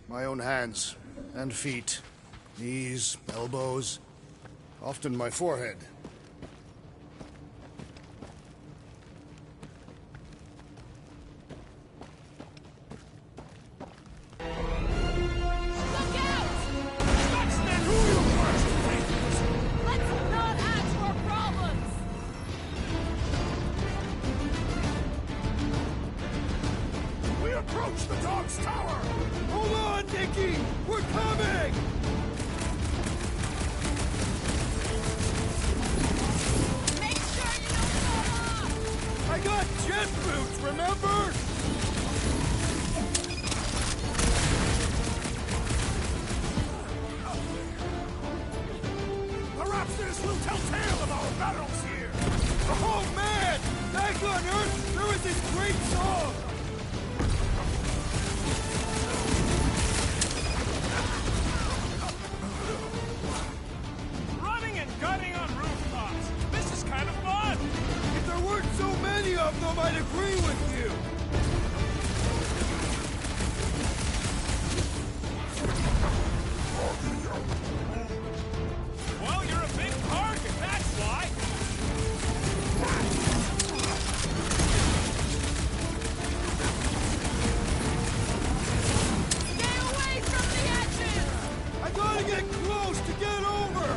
My own hands. And feet. Knees, elbows. Often my forehead. remember? Perhaps this will tell tale of our battles here! Oh man! Back on Earth, there was this great song! Running and gunning on rooftops! This is kind of fun! If there weren't so many of them, I'd agree with you! Well, you're a big target, that's why! Stay away from the edges! I gotta get close to get over!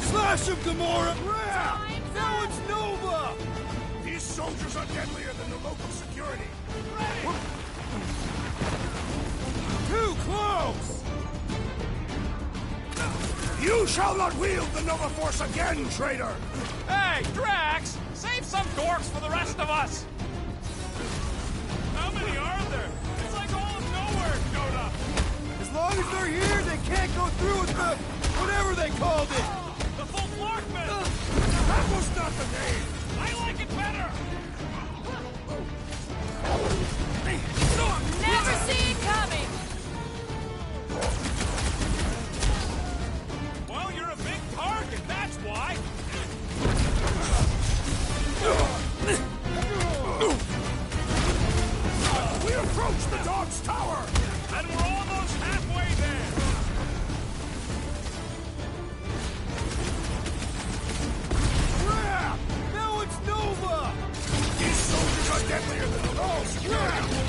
Slash him, Gamora! Now it's Nova! These soldiers are deadlier than the local security! Too close! You shall not wield the Nova Force again, traitor! Hey, Drax! Save some dorks for the rest of us! How many are there? It's like all of nowhere showed up! As long as they're here, they can't go through with the... whatever they called it! The full Larkman! That was not the name! I like it better! Never see it coming! Well, you're a big target, that's why! We approach the dog's tower! And we're almost halfway there! Crap! Now it's Nova! These soldiers are deadlier than the local security!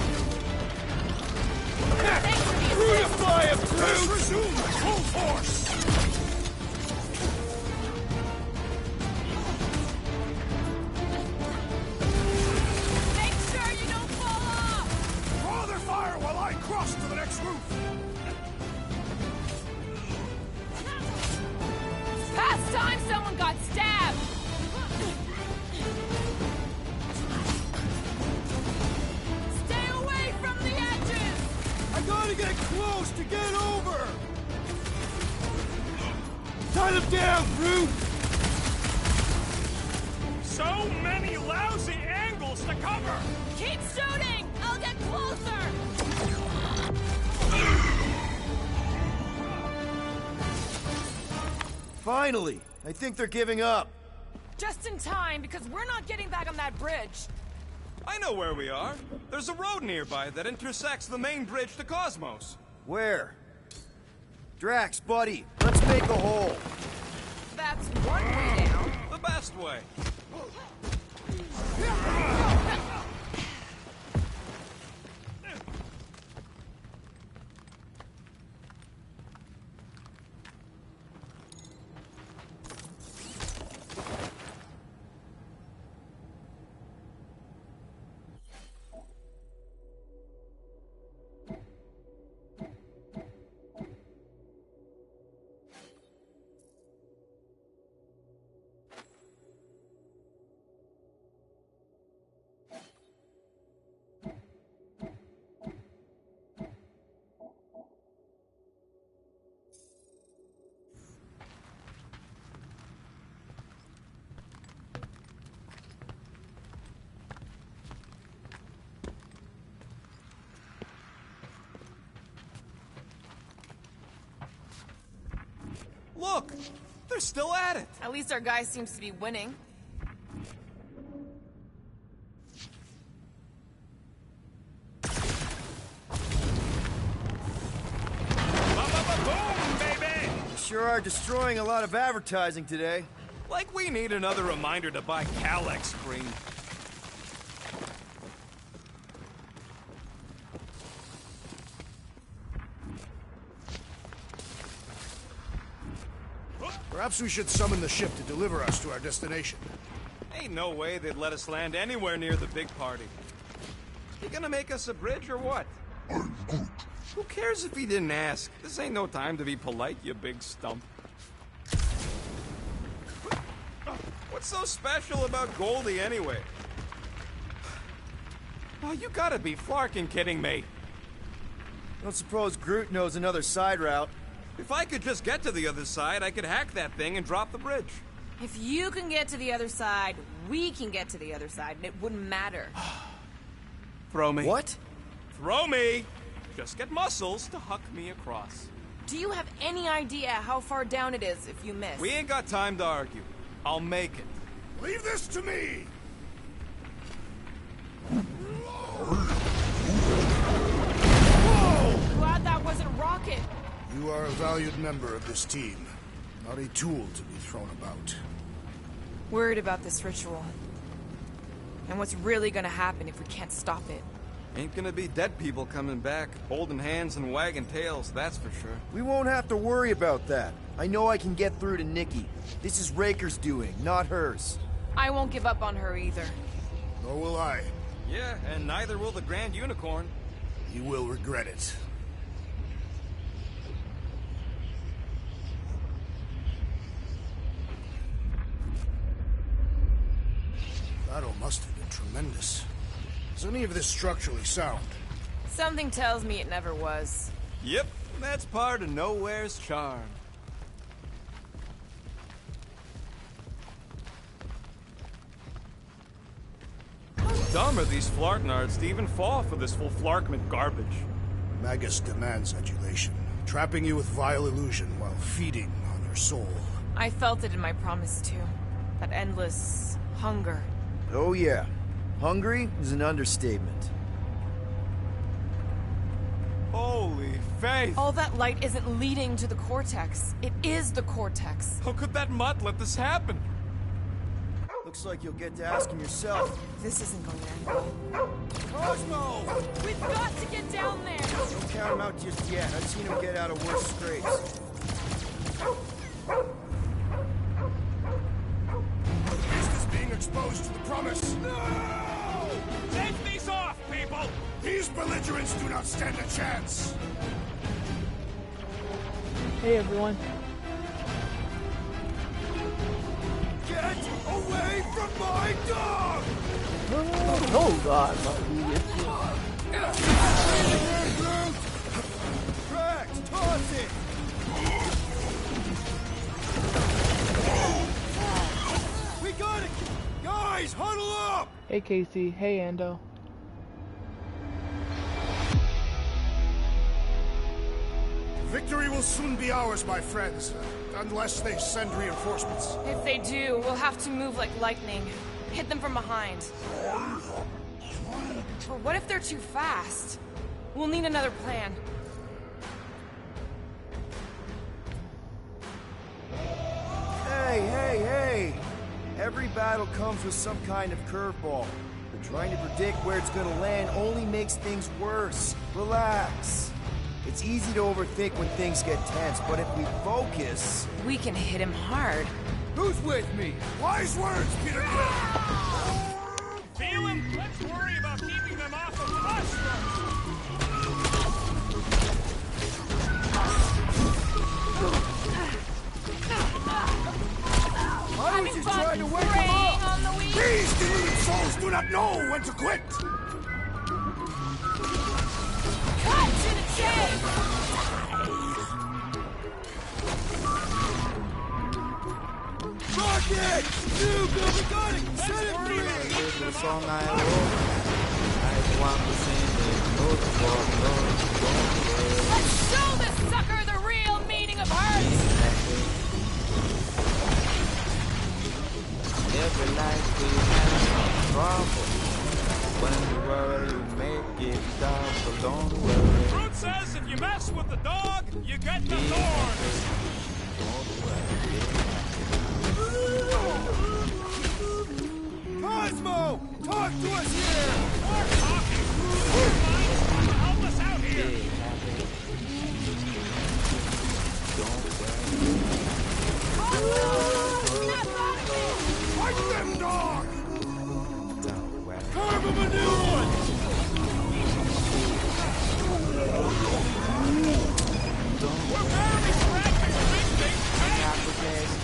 Crucify him, Let's Groot! resume full force! Make sure you don't fall off! Draw their fire while I cross to the next roof! Past time someone got stabbed! Stay away from the edges! I gotta get close to get over! Tie them down, Groot! So many lousy angles to cover! Keep shooting! I'll get closer! Finally! I think they're giving up. Just in time, because we're not getting back on that bridge. I know where we are. There's a road nearby that intersects the main bridge to Cosmos. Where? Drax, buddy, let's make a hole. That's one way down. The best way. Look! They're still at it! At least our guy seems to be winning. Boom, baby! You sure are destroying a lot of advertising today. Like we need another reminder to buy Calex screen. Perhaps we should summon the ship to deliver us to our destination. Ain't no way they'd let us land anywhere near the big party. You gonna make us a bridge or what? Who cares if he didn't ask? This ain't no time to be polite, you big stump. What's so special about Goldie anyway? Oh, you gotta be flarkin' kidding me. Don't suppose Groot knows another side route. If I could just get to the other side, I could hack that thing and drop the bridge. If you can get to the other side, we can get to the other side, and it wouldn't matter. Throw me. What? Throw me! Just get muscles to huck me across. Do you have any idea how far down it is if you miss? We ain't got time to argue. I'll make it. Leave this to me! Glad that wasn't Rocket. You are a valued member of this team, not a tool to be thrown about. Worried about this ritual. And what's really gonna happen if we can't stop it. Ain't gonna be dead people coming back, holding hands and wagging tails, that's for sure. We won't have to worry about that. I know I can get through to Nikki. This is Raker's doing, not hers. I won't give up on her either. Nor will I. Yeah, and neither will the Grand Unicorn. You will regret it. Battle must have been tremendous. Is any of this structurally sound? Something tells me it never was. Yep, that's part of Nowhere's charm. Dumb are these Flarknards to even fall for this full Flarkment garbage. Magus demands adulation, trapping you with vile illusion while feeding on your soul. I felt it in my promise too. That endless hunger. Oh yeah. Hungry is an understatement. Holy faith! All that light isn't leading to the Cortex. It is the Cortex. How could that mutt let this happen? Looks like you'll get to ask him yourself. This isn't going to end well. Cosmo! We've got to get down there! Don't count him out just yet. I've seen him get out of worse scrapes. Beast is being exposed to the promise. No! Take these off, people! These belligerents do not stand a chance. Hey everyone. Get away from my dog! Oh god, Drax, toss it! We got it! Guys, huddle up! Hey Casey, hey Ando. Victory will soon be ours, my friends, unless they send reinforcements. If they do, we'll have to move like lightning. Hit them from behind. But what if they're too fast? We'll need another plan. Hey! Every battle comes with some kind of curveball. But trying to predict where it's gonna land only makes things worse. Relax. It's easy to overthink when things get tense, but if we focus... We can hit him hard. Who's with me? Wise words, Peter Quill! Feel him? Let's worry about keeping them off of us first! I was just trying to wake him up! These deluded souls do not know when to quit! Cut to the chase! Rocket! You go, we got it! Set it free! This is the song I wrote. I want to sing it. Let's show this sucker the real meaning of hurt! Every life we have trouble. When you worry, you make it stop, so don't worry. Fruit says if you mess with the dog, you get the thorns. Cosmo! Talk to us here! More talking! Help us out here! Fight them, dog! Carve him a new one! We're barely scratching the big thing!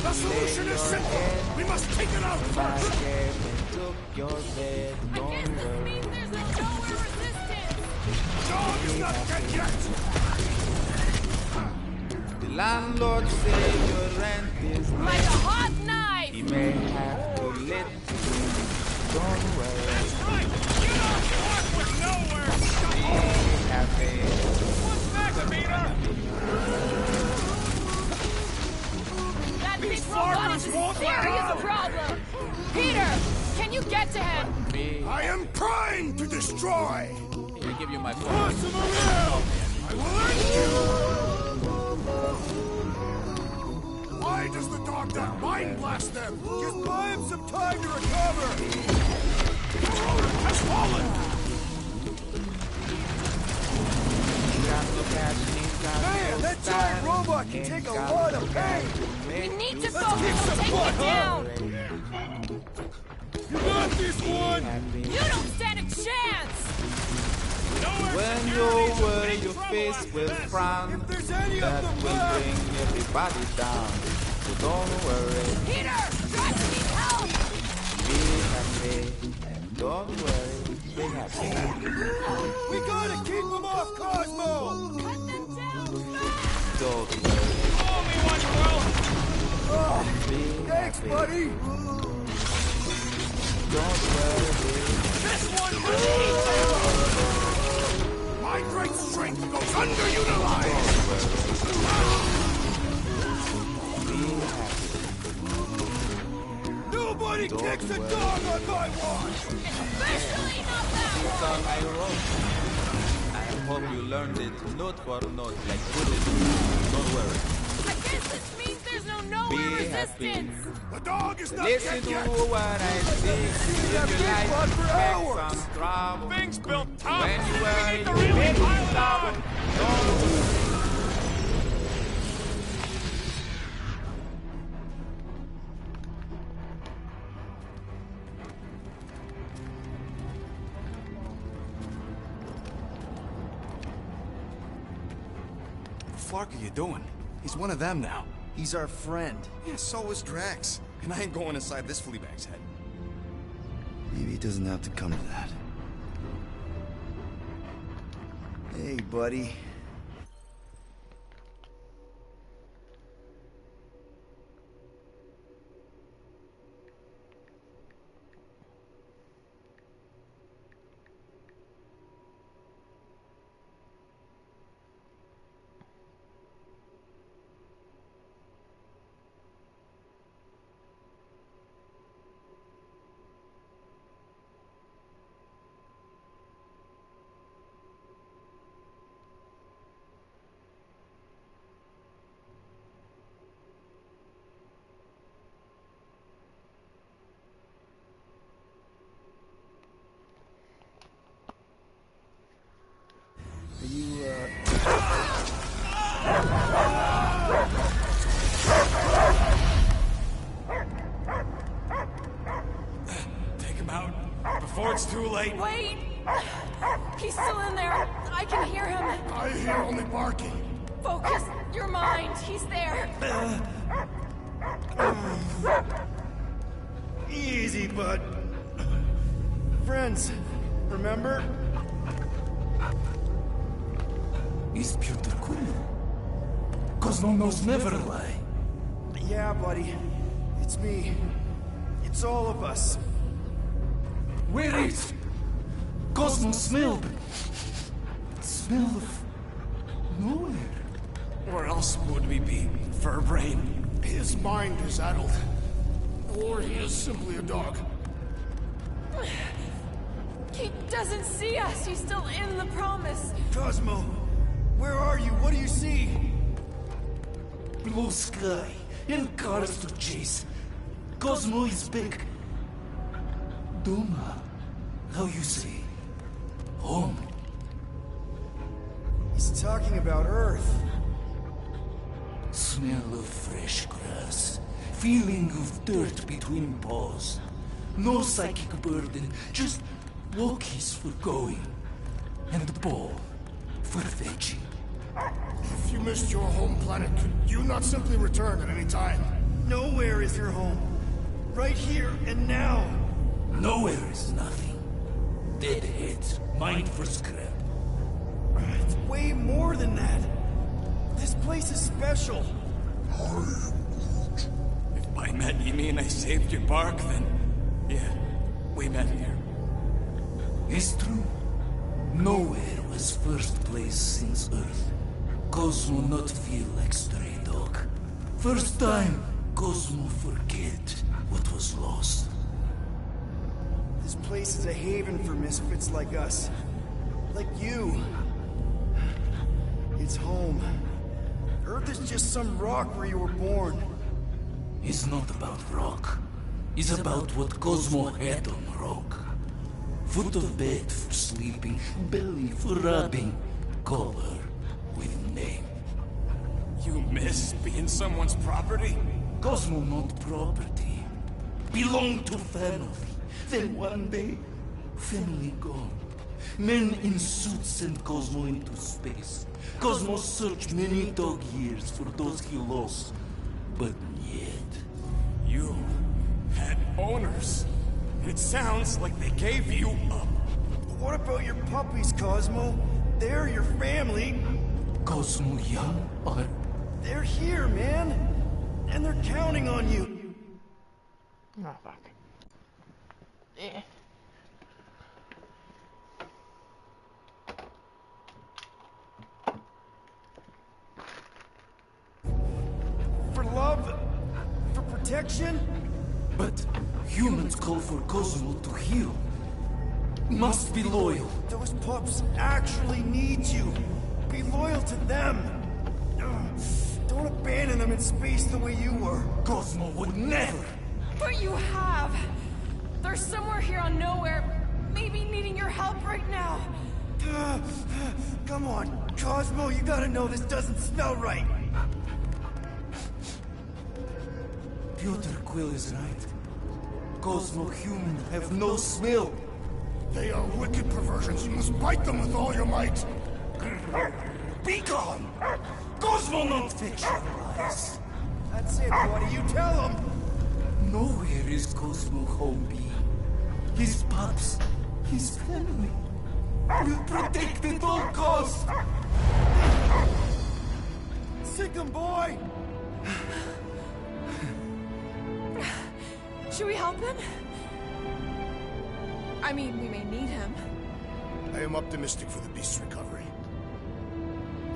The solution is simple! We must take it out If I came and took your bed, don't This worry. means there's no nowhere resistance! Dog is not dead yet! The landlord said your rent is Like a hot knife! He may have to let you in. Don't worry. That's right! You don't work with nowhere! Be happy. What's next, Peter? That big These robot farmers is a won't let serious up. problem! Peter, can you get to him? Me. I am primed to destroy! I'll give you my phone. Awesome around! I will end you! Why does the dog not mind blast them? Just buy him some time to recover! The rodent has fallen! Man, that giant robot can take a lot of pain! We need to Let's focus kick on some taking butt, it huh? down! You got this one! You don't stand a chance! When you're worried, your face will frown. If there's any That of them will left! bring everybody down. So don't worry. Peter! Drax needs help! Be happy. And don't worry. Be happy. We gotta keep him off Cosmo! Cut them down fast! Don't worry. Call me one, Quill! Be Thanks, happy. buddy! Don't worry. This one was easy! My great strength goes underutilized! Be happy. Nobody kicks a dog on my watch! Especially not that The one! song I wrote. I hope you learned it note for note like bullet. Don't worry. I guess this means there's no nowhere Be happy. resistance! The dog is not Listen dead to yet! what I say. that If you big like, one for make hours. some trouble. Things built tough! When you We worry, need to you really make pile it trouble. on! Don't worry. What the fuck are you doing? He's one of them now. He's our friend. Yeah, so was Drax. And I ain't going inside this fleabag's head. Maybe it doesn't have to come to that. Hey, buddy. Take him out before it's too late. Wait! He's still in there! I can hear him! I hear only barking. Focus your mind! He's there! Easy, bud. Friends, remember? Is Peter Quill? Cosmo knows never lie. Yeah, buddy. It's me. It's all of us. Where is Cosmo smelled? Smell of nowhere. Where else would we be? Furbrain. His mind is addled. Or he is simply a dog. He doesn't see us! He's still in the promise! Cosmo, where are you? What do you see? Blue sky and cars to chase. Cosmo is back. Duma, how you say? Home. He's talking about Earth. Smell of fresh grass. Feeling of dirt between paws. No psychic burden, just walkies for going. And the ball for fetching. If you missed your home planet, could you not simply return at any time? Nowhere is your home. Right here and now. Nowhere is nothing. Deadheads, mined for scrap. It's way more than that. This place is special. If by met you mean I saved your bark, then... yeah, we met here. It's true. Nowhere was first place since Earth. Cosmo not feel like stray dog. First time, Cosmo forget what was lost. This place is a haven for misfits like us. Like you. It's home. Earth is just some rock where you were born. It's not about rock. It's about what Cosmo had on rock. Foot of bed for sleeping, belly for rubbing, color with name. You miss being someone's property? Cosmo not property. Belong to family. Then one day, family gone. Men in suits send Cosmo into space. Cosmo searched many dog years for those he lost. But yet... You had owners. It sounds like they gave you up. What about your puppies, Cosmo? They're your family. Cosmo young or... They're here, man. And they're counting on you. Oh, fuck. Eh. For love? For protection? But humans call for Cosmo to heal. Must be loyal. Those pups actually need you. Be loyal to them. Don't abandon them in space the way you were. Cosmo would never. But you have. They're somewhere here on Nowhere, maybe needing your help right now. Come on, Cosmo, you gotta know this doesn't smell right. Piotr Quill is right. Cosmo human have no smell. They are wicked perversions. You must bite them with all your might. Be gone! Cosmo not fictionalized. That's it, buddy. You tell him. Nowhere is Cosmo home be. His pups, his family. Will protect at all costs. Sick 'em, boy! Should we help him? I mean, we may need him. I am optimistic for the beast's recovery.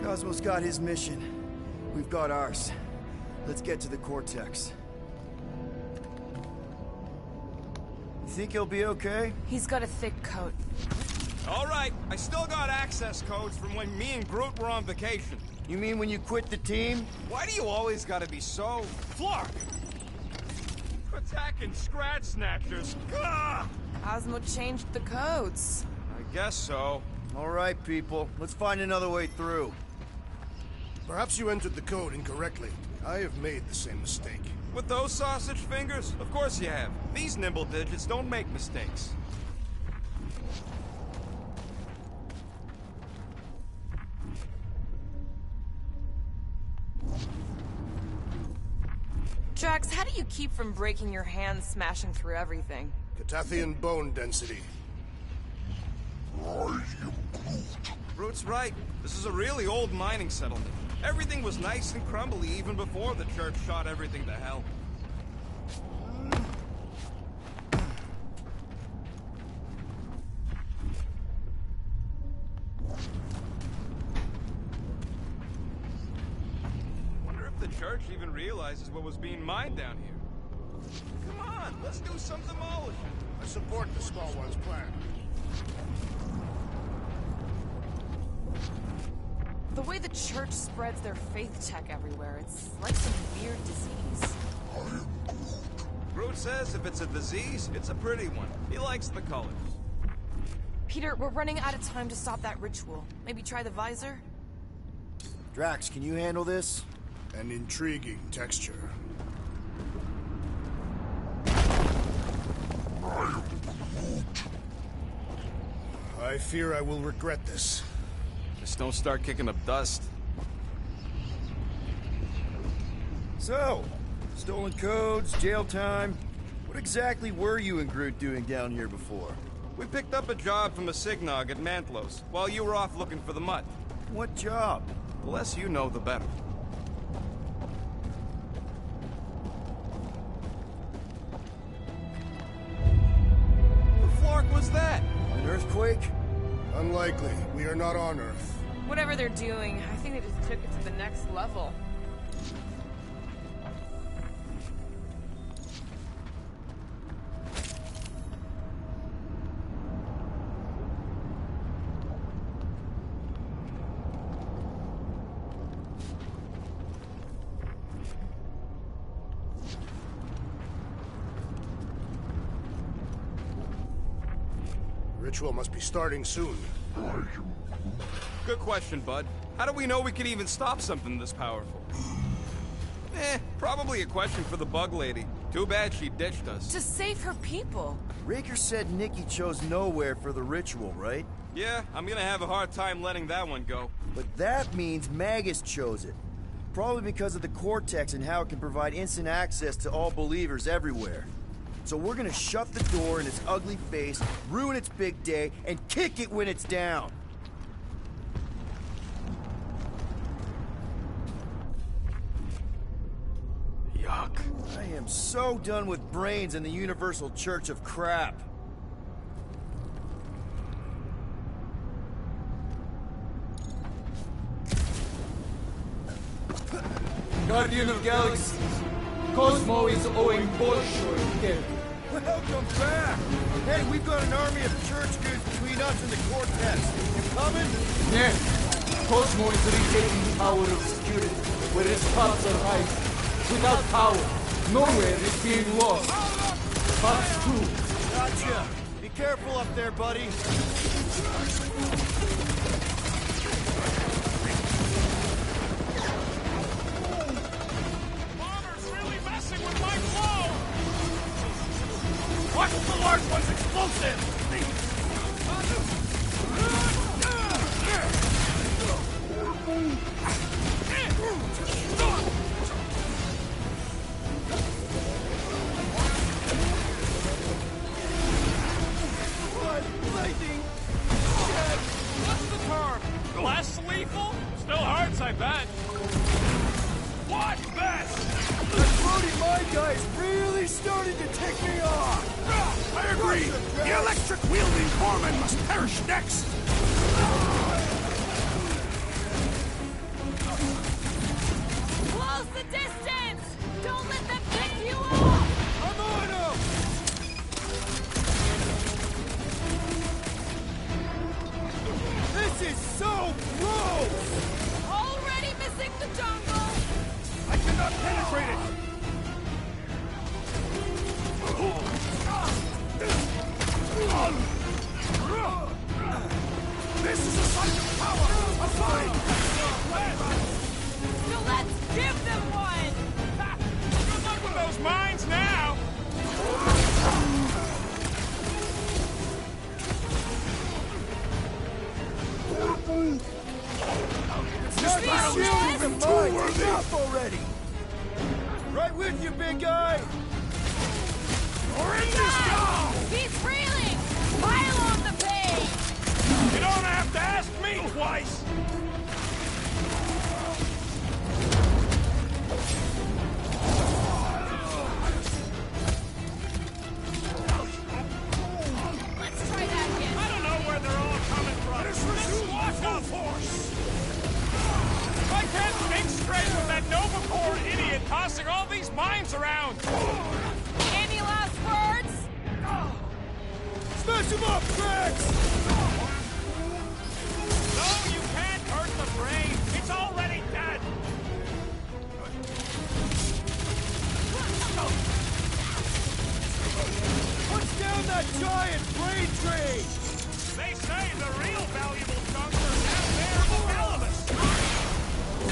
Cosmo's got his mission. We've got ours. Let's get to the Cortex. You think he'll be okay? He's got a thick coat. All right, I still got access codes from when me and Groot were on vacation. You mean when you quit the team? Why do you always gotta be so... Flark! Attacking Scratch Snatchers. Gah! Cosmo changed the codes. I guess so. All right, people. Let's find another way through. Perhaps you entered the code incorrectly. I have made the same mistake. With those sausage fingers? Of course you have. These nimble digits don't make mistakes. Drax, how do you keep from breaking your hands smashing through everything? Catathian bone density. Groot's right. This is a really old mining settlement. Everything was nice and crumbly even before the church shot everything to hell. Wonder if the church even realizes what was being mined down here. Come on, let's do some demolishing. I support the Small One's plan. The way the church spreads their faith tech everywhere, it's like some weird disease. Groot says if it's a disease, it's a pretty one. He likes the colors. Peter, we're running out of time to stop that ritual. Maybe try the visor? Drax, can you handle this? An intriguing texture. I fear I will regret this. Just don't start kicking up dust. So, stolen codes, jail time. What What exactly were you and Groot doing down here before? We picked up a job from a Signog at Mantlos, while you were off looking for the mutt. What job? The less you know, the better. The flark was that? An earthquake? Unlikely. We are not on Earth. Whatever they're doing, I think they just took it to the next level. Ritual must be starting soon. Good question, bud. How do we know we can even stop something this powerful? Probably a question for the bug lady. Too bad she ditched us. To save her people. Raker said Nikki chose nowhere for the ritual, right? Yeah, I'm gonna have a hard time letting that one go. But that means Magus chose it. Probably because of the Cortex and how it can provide instant access to all believers everywhere. So we're gonna shut the door in its ugly face, ruin its big day, and kick it when it's down. Yuck. I am so done with brains and the Universal Church of crap. Guardian of Galaxies, Cosmo is owing Bolshoi death. Welcome back! Hey, we've got an army of church goods between us and the Cortex. You coming? Yeah. Cosmo is retaking the power of security, where its paths are high. Without power, nowhere is being lost. Paths too. Gotcha. Be careful up there, buddy. Bomber's really messing with my flow! Watch the large one's explosive! Lightning! What's the term? Less lethal? Still hurts, I bet. What best? That Brody Mind guy is really starting to tick me off! I agree! The electric-wielding Corpsman must perish next! Close the distance! Don't let them pick you up! I'm on him! This is so gross! Already missing the jungle! I cannot penetrate it! This is a sign of power! A sign! So let's give them one! Ha! Good luck with those mines now! This battle is proving too worthy! Enough already! Right with you, big guy! We're in this now! He's reeling! Pile on the page! You don't have to ask me twice! Let's try that again. I don't know where they're all coming from. Let's watch out force! I can't think straight with that Nova Corps idiot tossing all these mines around! Any last words? Smash him up, Drax! No, you can't hurt the brain! It's already dead! Push down that giant brain train! They say the real valuable chunks are down there in the Calibus!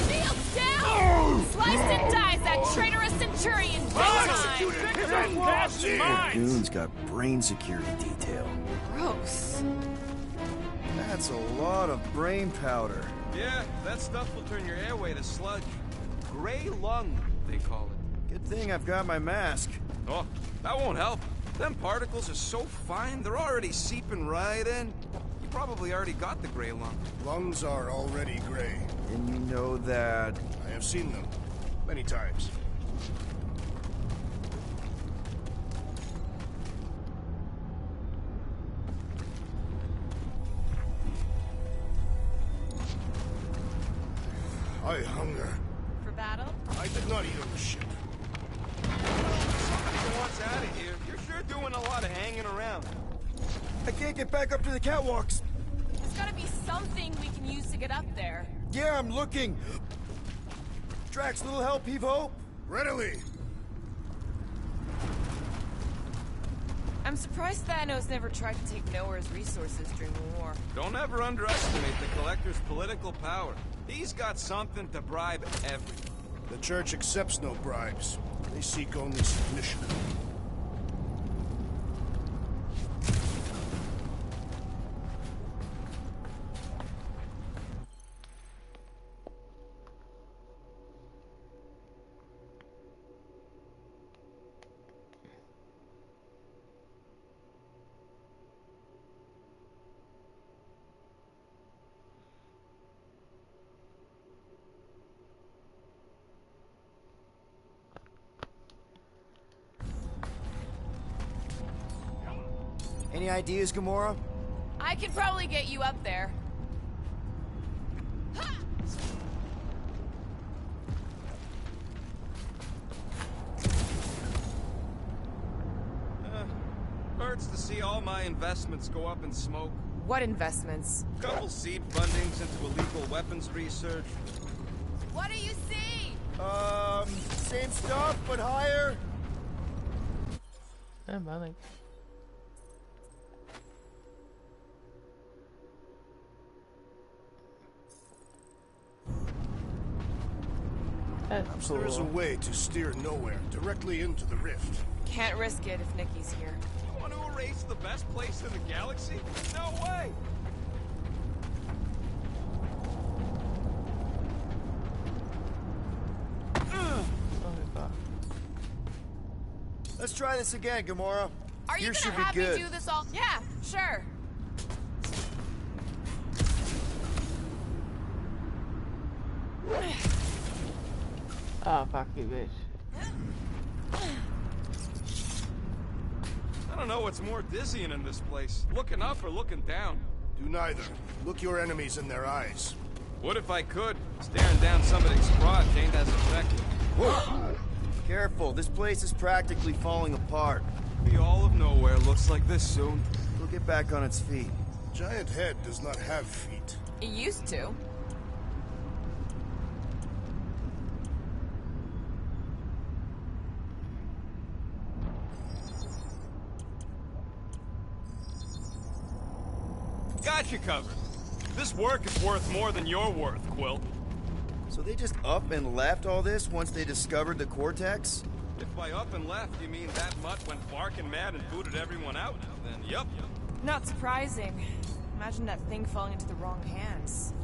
Shields down! Sliced and diced that traitorous Centurion Their goons got brain security detail. Gross. That's a lot of brain powder. Yeah, that stuff will turn your airway to sludge. Gray lung, they call it. Good thing I've got my mask. Oh, that won't help. Them particles are so fine, they're already seeping right in. You probably already got the gray lung. Lungs are already gray. And you know that... I have seen them. Many times. I hunger. For battle? I did not eat on the ship. Somebody wants out of here. You're sure doing a lot of hanging around. I can't get back up to the catwalks. There's gotta be something we can use to get up there. Yeah, I'm looking. Drax, little help, heave hope. Readily. I'm surprised Thanos never tried to take Nowhere's resources during the war. Don't ever underestimate the Collector's political power. He's got something to bribe everyone. The Church accepts no bribes. They seek only submission. Any ideas, Gamora? I can probably get you up there. Hurts to see all my investments go up in smoke. What investments? Couple seed fundings into illegal weapons research. What do you see? Same stuff, but higher. Yeah, man, like... There is a way to steer Nowhere directly into the rift. Can't risk it if Nikki's here. You want to erase the best place in the galaxy? No way! Let's try this again, Gamora. Are you Yours gonna should have be good. me do this all? Yeah, sure. Oh, fuck you, bitch. I don't know what's more dizzying in this place. Looking up or looking down? Do neither. Look your enemies in their eyes. What if I could? Staring down somebody's crotch ain't as effective. Whoa! Careful, this place is practically falling apart. The all of Nowhere looks like this soon. We'll get back on its feet. Giant Head does not have feet. It used to. Got you covered. This work is worth more than you're worth, Quill. So they just up and left all this once they discovered the Cortex? If by up and left you mean that mutt went barking mad and booted everyone out, then yup. Not surprising. Imagine that thing falling into the wrong hands.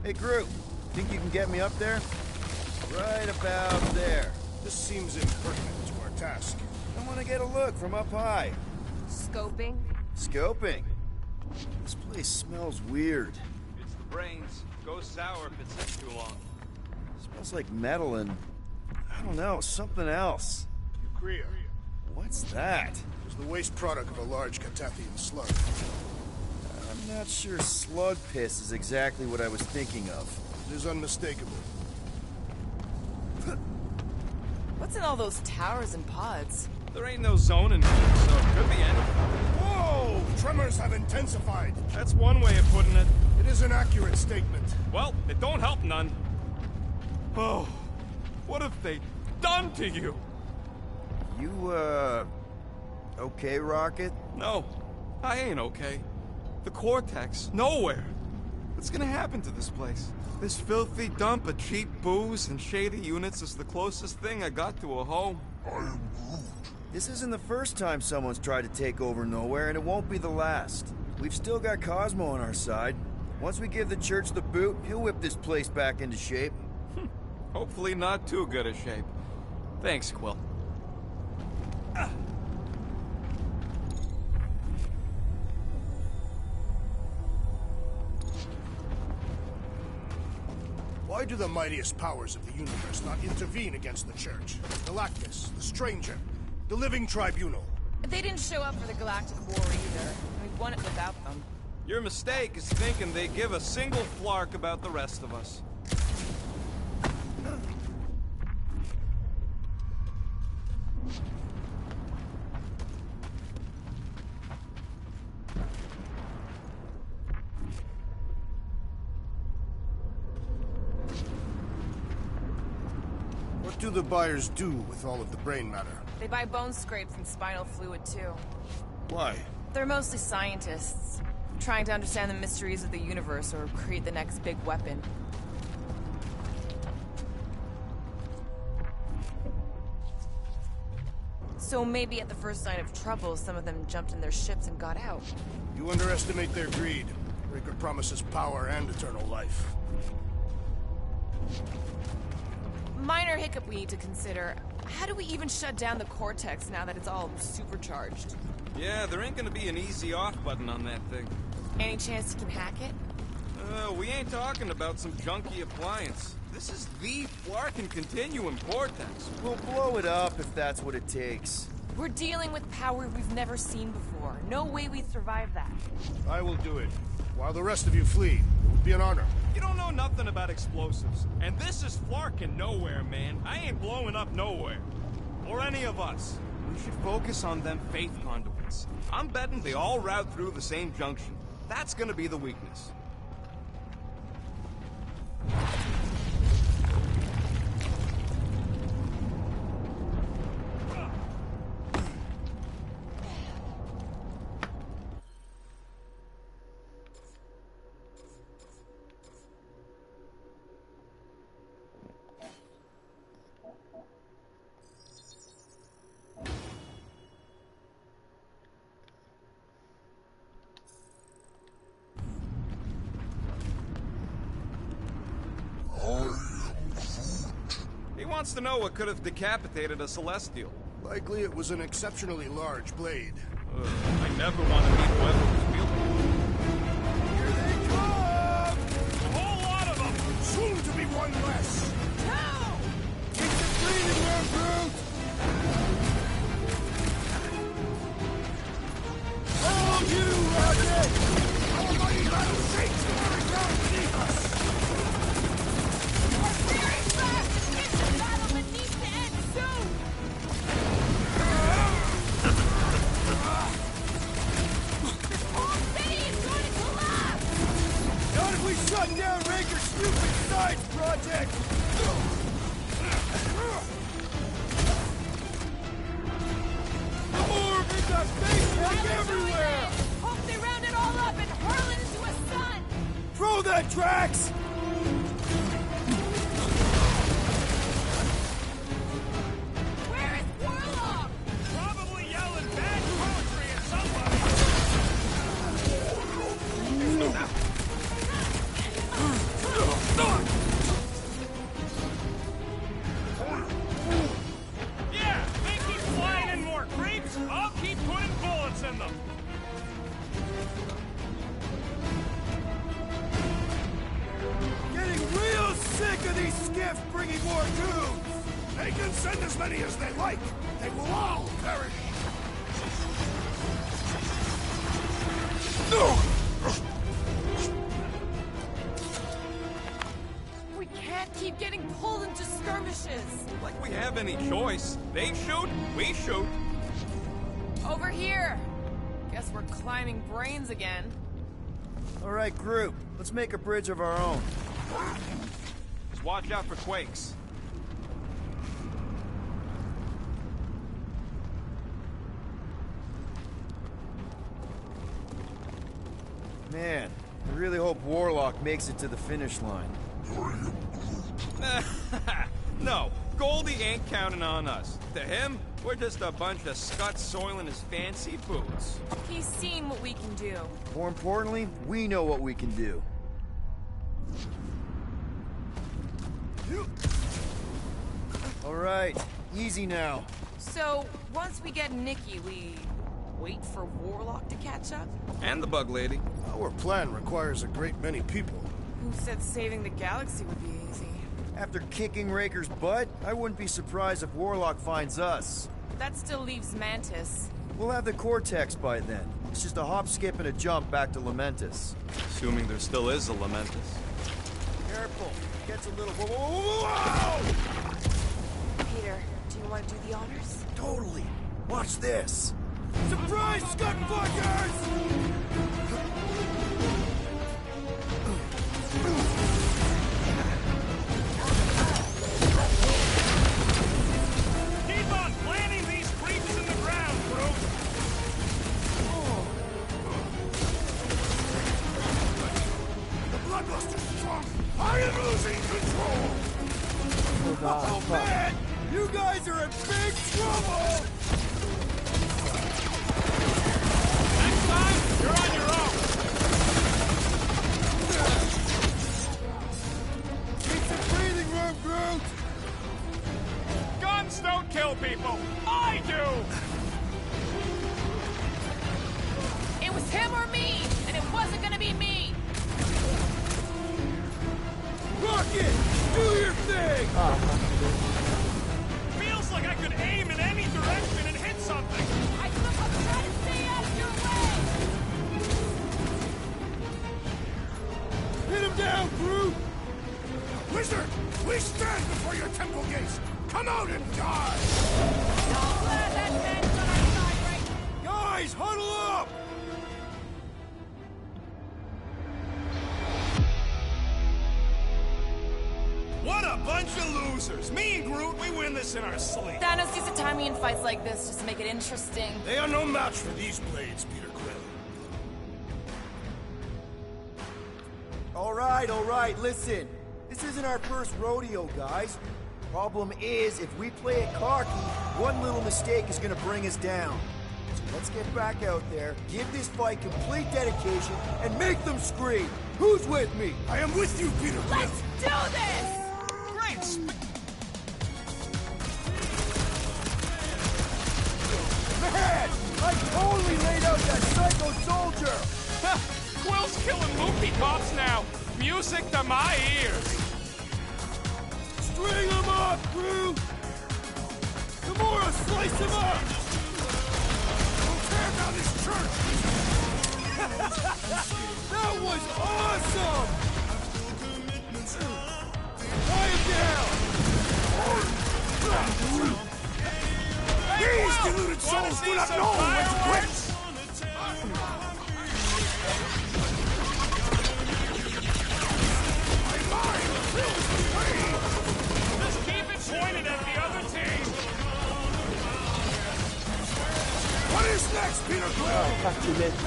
Hey, Groot. Think you can get me up there? Right about there. This seems impertinent to our task. I want to get a look from up high. Scoping? Scoping? This place smells weird. It's the brains. Goes sour if it sits too long. Smells like metal and... I don't know, something else. Ucrea. What's that? It's the waste product of a large Catathian slug. I'm not sure slug piss is exactly what I was thinking of. It is unmistakable. What's in all those towers and pods? There ain't no zoning, so it could be anything. Whoa! Tremors have intensified. That's one way of putting it. It is an accurate statement. Well, it don't help none. Oh, what have they done to you? You, okay, Rocket? No, I ain't okay. The Cortex, Nowhere. What's gonna happen to this place? This filthy dump of cheap booze and shady units is the closest thing I got to a home. I am Groot. This isn't the first time someone's tried to take over Nowhere, and it won't be the last. We've still got Cosmo on our side. Once we give the Church the boot, he'll whip this place back into shape. Hopefully not too good a shape. Thanks, Quill. Why do the mightiest powers of the universe not intervene against the Church? Galactus, the Stranger, the Living Tribunal. They didn't show up for the Galactic War either. We won it without them. Your mistake is thinking they give a single flark about the rest of us. What do the buyers do with all of the brain matter? They buy bone scrapes and spinal fluid too. Why? They're mostly scientists, trying to understand the mysteries of the universe or create the next big weapon. So maybe at the first sign of trouble, some of them jumped in their ships and got out. You underestimate their greed. Raker promises power and eternal life. Minor hiccup we need to consider. How do we even shut down the Cortex now that it's all supercharged? Yeah, there ain't gonna be an easy off button on that thing. Any chance you can hack it? We ain't talking about some junky appliance. This is the Flarkin Continuum Cortex. We'll blow it up if that's what it takes. We're dealing with power we've never seen before. No way we'd survive that. I will do it. While the rest of you flee, it would be an honor. You don't know nothing about explosives. And this is Flarkin nowhere, man. I ain't blowing up nowhere. Or any of us. We should focus on them faith conduits. I'm betting they all route through the same junction. That's gonna be the weakness. He wants to know what could have decapitated a Celestial. Likely it was an exceptionally large blade. I never want to meet whoever was wielding it. Here they come! A whole lot of them! Soon to be one less! No! Keep the bleeding there, Groot! Hold you, Rocket! Our mighty battle shakes the very ground beneath us! We're very fast! It's a battle that needs to end soon! This whole city is going to collapse! Not if we shut down Raker's stupid science project! More of it got face everywhere! Hope they round it all up and hurl it into a sun! Throw that, Drax! Where is Warlock? Probably yelling bad poetry at somebody! Yeah, they keep flying in more creeps, I'll keep putting bullets in them! Getting real sick of these skiffs bringing more goons! They can send as many as they like! They will all perish! We can't keep getting pulled into skirmishes! Like we have any choice. They shoot, we shoot. Over here! Guess we're climbing brains again. All right, group. Let's make a bridge of our own. Just watch out for quakes. Man, I really hope Warlock makes it to the finish line. No, Goldie ain't counting on us. To him, we're just a bunch of scuts soiling his fancy boots. He's seen what we can do. More importantly, we know what we can do. All right, Easy now. So, once we get Nikki, we wait for Warlock to catch up? And the bug lady. Our plan requires a great many people. Who said saving the galaxy would be easy? After kicking Raker's butt, I wouldn't be surprised if Warlock finds us. That still leaves Mantis. We'll have the Cortex by then. It's just a hop, skip, and a jump back to Lamentus. Assuming there still is a Lamentus. Careful. Gets a little... Whoa! Peter, do you want to do the honors? Totally. Watch this. Surprise, Scudfuckers! Keep on planting these creeps in the ground, Groot! The Bloodbuster's strong. I am losing control. Oh, man! You guys are in big trouble! Next time, you're on your own! Need some breathing room, Groot! Guns don't kill people! I do! It was him or me, and it wasn't gonna be me! Rocket! Do your thing! Feels like I could aim in any direction and hit something! I took a try to stay out of your way! Hit him down, Groot! Wizard, we stand before your temple gates. Come out and die! So glad that man's on our side right now! Guys, huddle up! What a bunch of losers! Me and Groot, we win this in our sleep! Thanos used to tie me in fights like this just to make it interesting. They are no match for these blades, Peter Quill. All right, listen. This isn't our first rodeo, guys. Problem is, if we play it cocky, one little mistake is gonna bring us down. So let's get back out there, give this fight complete dedication, and make them scream. Who's with me? I am with you, Peter Quill. Let's do this! Great! Man, I totally laid out that psycho soldier! Quill's killing movie cops now! Music to my ears! String him up, Groot! Gamora, slice him up! We'll tear down this church! That was awesome! Tie him down! These deluded souls do not know when to quit! Just keep it pointed at the other team! What is next, Peter Quill? Fuck you, bitch.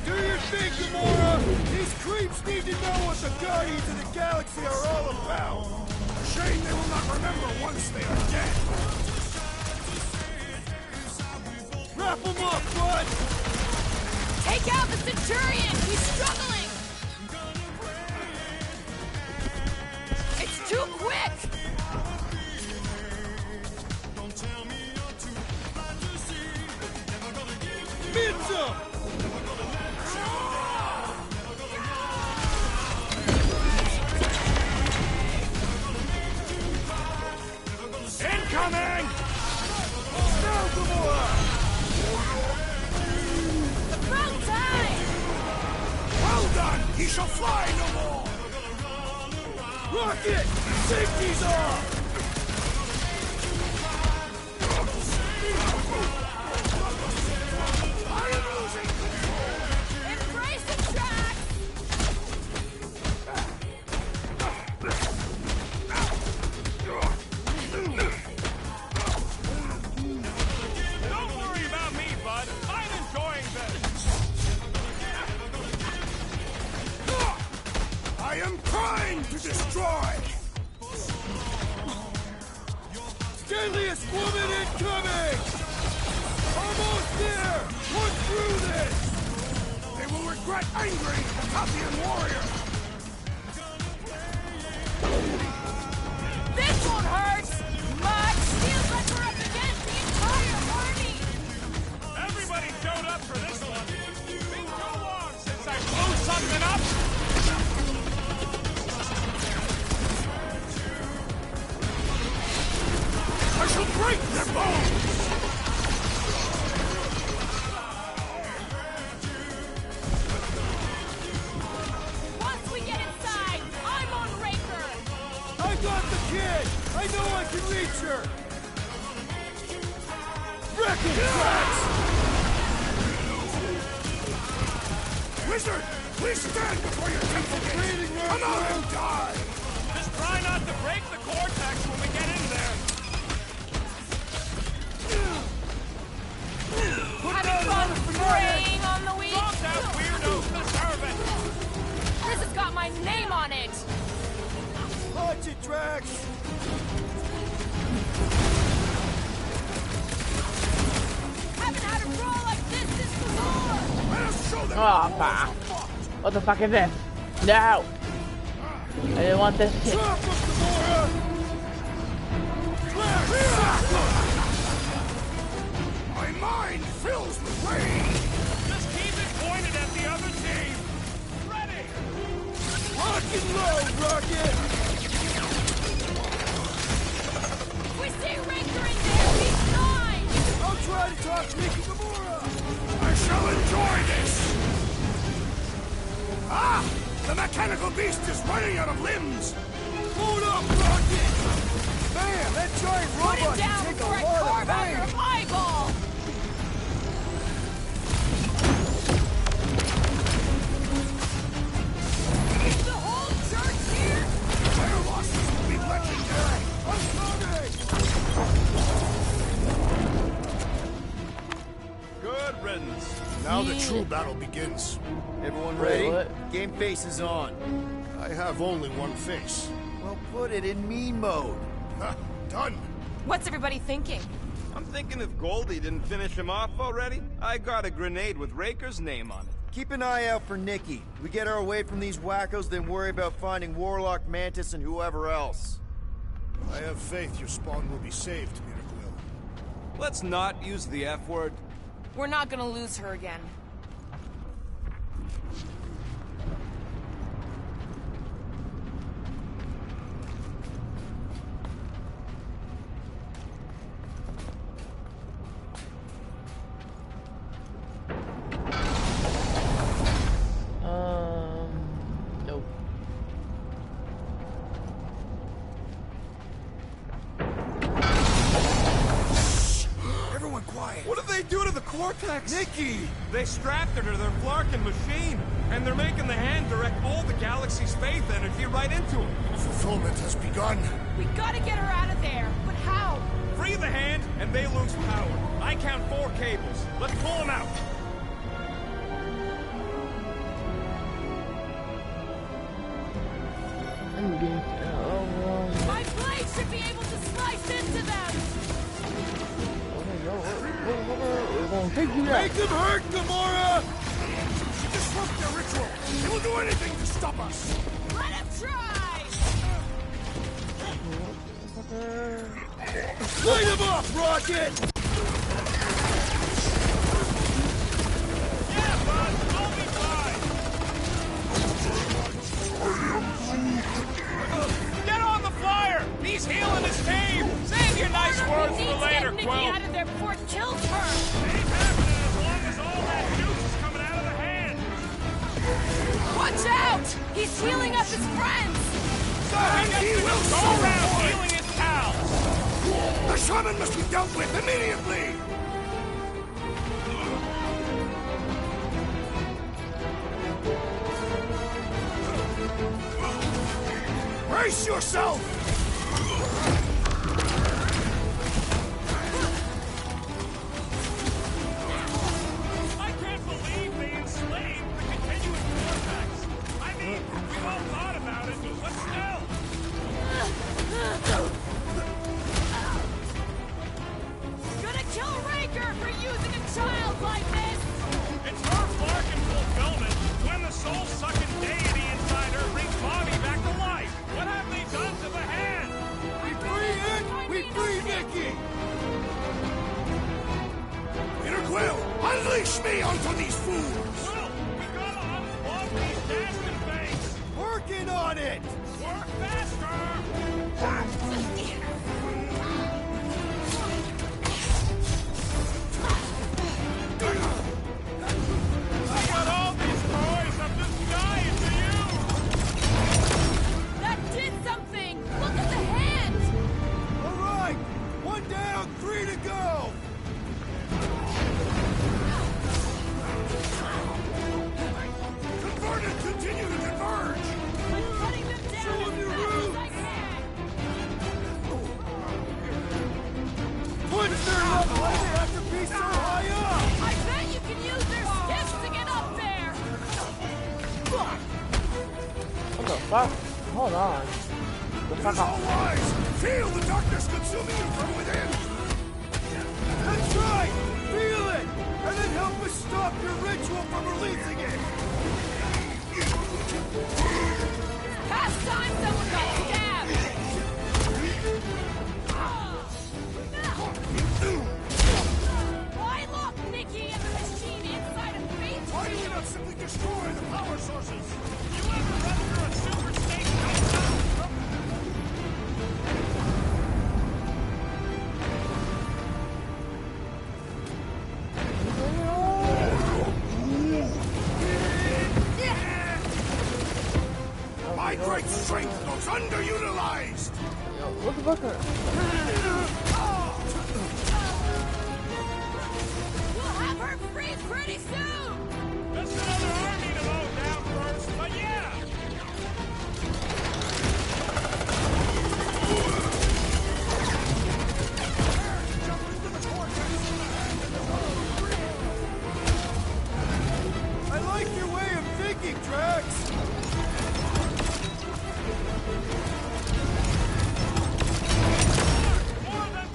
Do your thing, Gamora! These creeps need to know what the Guardians of the Galaxy are all about! Shame they will not remember once they are dead! Wrap them up, bud! Take out the Centurion! He's struggling! It's too quick! Mitch him! Incoming! Now, Gamora! About time! Well done! He shall fly no more! Rocket! Safety's off! I am losing control! Embrace the track! Don't worry about me, bud. I'm enjoying this. I am trying to destroy! Deadliest woman incoming! Almost there! We're through this! They will regret angering the Tathian warrior! This won't hurt much. Feels like we're up against the entire army. Everybody showed up for this one. Been too long since I blew something up. I shall break their bones! Once we get inside, I'm on Raker. I got the kid! I know I can reach her! Wrecking tracks! Wizard, please stand before your temple gate! Come out and die! Just try not to break the cortex when we get in there. Having fun preying on the weak? Stop that weirdo! Deserve it! This has got my name on it! Watch it, Drax! Haven't had a brawl like this since the war! Let us show them! Oh, fuck. What the fuck is this? No! I didn't want this shit. Drop us, Gamora! My mind fills with rage! Just keep it pointed at the other team. Ready! Lock and load, Rocket! We see Raker in there! He's mine! I'll try to talk Mickey Gamora! I shall enjoy this! Ah! The mechanical beast is running out of limbs! Hold up, Rocket! Man, that giant Put robot it down can take before I a lot carve of out your pain! eyeball! Is the whole church here? Their losses will be legendary! I'm coming! Good riddance. Now the true battle begins. Everyone Wait, ready? what? Game face is on. I have only one face. Well, put it in me mode. Ha! Done! What's everybody thinking? I'm thinking if Goldie didn't finish him off already, I got a grenade with Raker's name on it. Keep an eye out for Nikki. We get her away from these wackos, then worry about finding Warlock, Mantis, and whoever else. I have faith your spawn will be saved, Peter Quill. Let's not use the F word. We're not gonna lose her again. Nope. Everyone quiet! What did they do to the Cortex? Nikki! They strapped her to their Flarkin machine, and they're making the hand direct all the galaxy's faith energy right into him. Fulfillment has begun. We gotta get her out of there, but how? Free the hand, and they lose power. I count 4 cables. Let's pull them out. My blade should be able to slice into them! We're gonna take you out. Make them hurt, Gamora! Disrupt their ritual! They will do anything to stop us! Let him try! Light him up, Rocket! Yeah, bud, we'll be fine. Get on the flyer! He's healing his team! Save your nice words for later, Nikki Quill! out of there before it kills her! Ain't happening as long as all that juice is coming out of the hand! Watch out! He's healing up his friends! So he will go around healing his pals! The shaman must be dealt with immediately! Brace yourself! I can't believe they enslaved the continuous vortex! I mean, we've all thought about it, but still! Gonna kill Raker for using a child like this! It's her Flarkin fulfillment when the soul-sucking deity inside her brings Bobby back to life! What have they done me onto these fools! We gotta unplug these Dastan things! Working on it! Work faster! I got all these toys, I'm just dying for you! That did something! Look at the hand! All right! 1 down, 3 to go! Converted, continue to converge! I'm cutting them down Show 'em as your fast route. as I can! Once they're up, why do they have to be so high up? I bet you can use their skiffs to get up there! What the fuck? Hold on. The It fuck is all up. wise! Feel the darkness consuming you from within! That's right! Feel it! And then help us stop your ritual from releasing it! Past time someone got stabbed! Why lock Nikki and the machine inside a face Why do we shield? not simply destroy the power sources? You ever run through a super station? My great strength goes underutilized! Yo, what the fuck? We'll have her free pretty soon! That's another army to mow down first, but yeah! I like your way of thinking, Drax! More than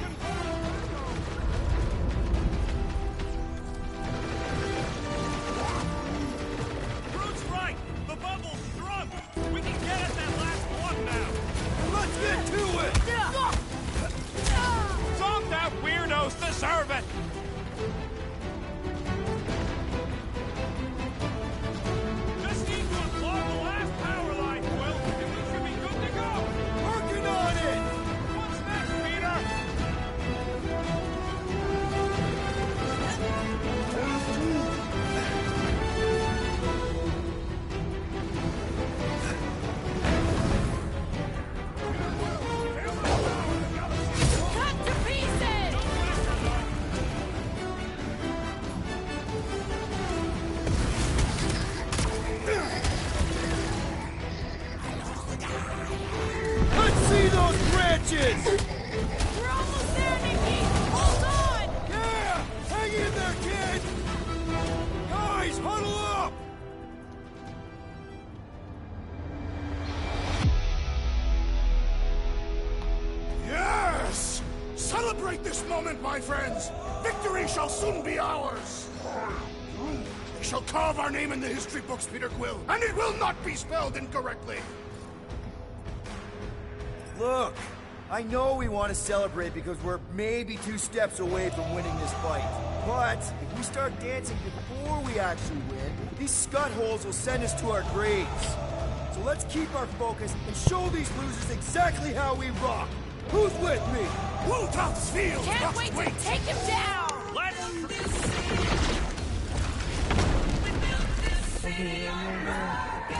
Groot's right! The bubble's shrunk! We can get at that last one now! Let's get to it! Some that weirdos deserve it! Just need to unplug the last power line, Quill, and we should be good to go! Working on it! What's next, Peter? Cut to pieces! Let's see those branches! We're almost there, Nikki! Hold on! Yeah! Hang in there, kid! Guys, huddle up! Yes! Celebrate this moment, my friends! Victory shall soon be ours! We shall carve our name in the history books, Peter Quill, and it will not be spelled incorrectly! Look, I know we want to celebrate because we're maybe 2 steps away from winning this fight. But if we start dancing before we actually win, these scut holes will send us to our graves. So let's keep our focus and show these losers exactly how we rock. Who's with me? Woltof's field Can't must wait wait! to take him down! Let's...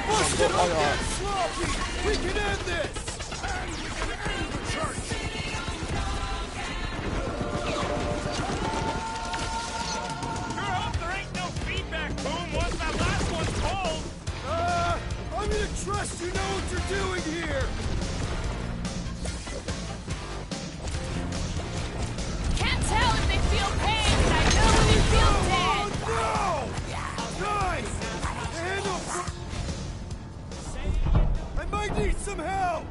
Push it on that sloppy! We can end this! And we can end the church! Sure hope there ain't no feedback boom once that last one's pulled! I'm gonna trust you know what you're doing here! Can't tell if they feel pain, but I know when they feel dead! No! Guys! Handle I might need some help!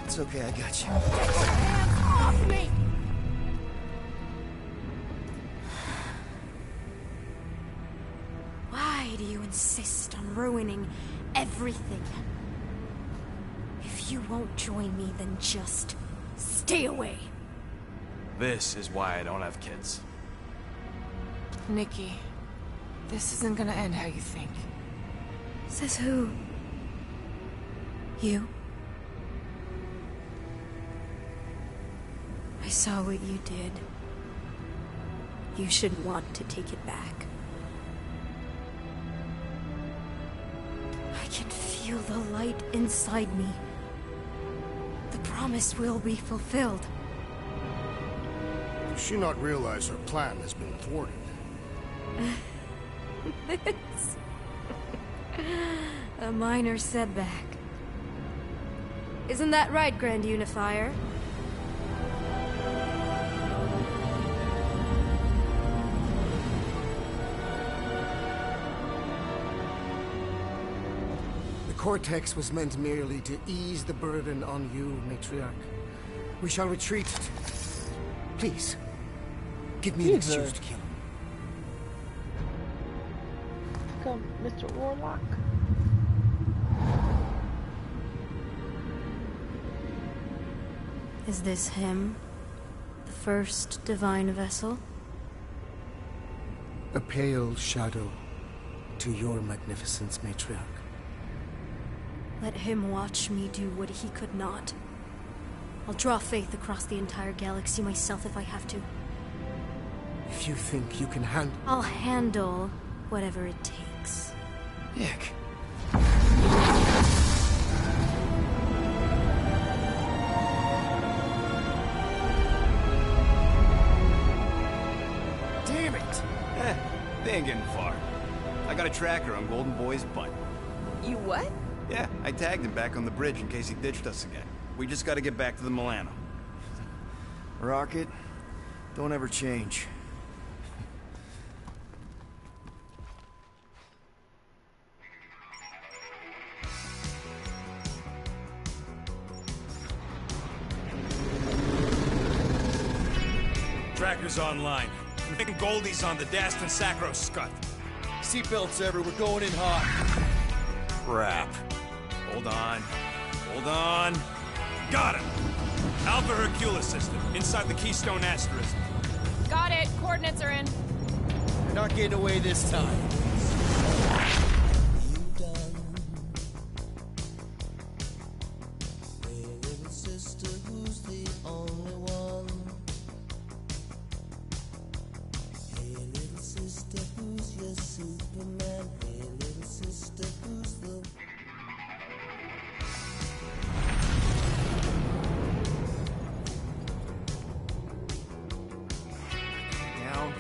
It's okay, I got you. Hands off me! Why do you insist on ruining everything? If you won't join me, then just stay away. This is why I don't have kids. Nikki, this isn't gonna end how you think. Says who? You? I saw what you did. You should want to take it back. I can feel the light inside me. The promise will be fulfilled. Does she not realize her plan has been thwarted? This... a minor setback. Isn't that right, Grand Unifier? The Cortex was meant merely to ease the burden on you, Matriarch. We shall retreat. Please, give me an excuse to kill him. Come, Mr. Warlock. Is this him? The first divine vessel? A pale shadow to your magnificence, Matriarch. Let him watch me do what he could not. I'll draw faith across the entire galaxy myself if I have to. If you think you can handle... I'll handle whatever it takes. Nick. Damn it! They ain't getting far. I got a tracker on Golden Boy's butt. You what? Yeah, I tagged him back on the bridge in case he ditched us again. We just gotta get back to the Milano. Rocket, don't ever change. Tracker's online. I'm thinking Goldie's on the Dastan Sacro Scut. Seatbelts everywhere, we're going in hot. Crap. Hold on. Hold on. Got him! Alpha Hercules system, inside the Keystone Asterisk. Got it. Coordinates are in. You're not getting away this time.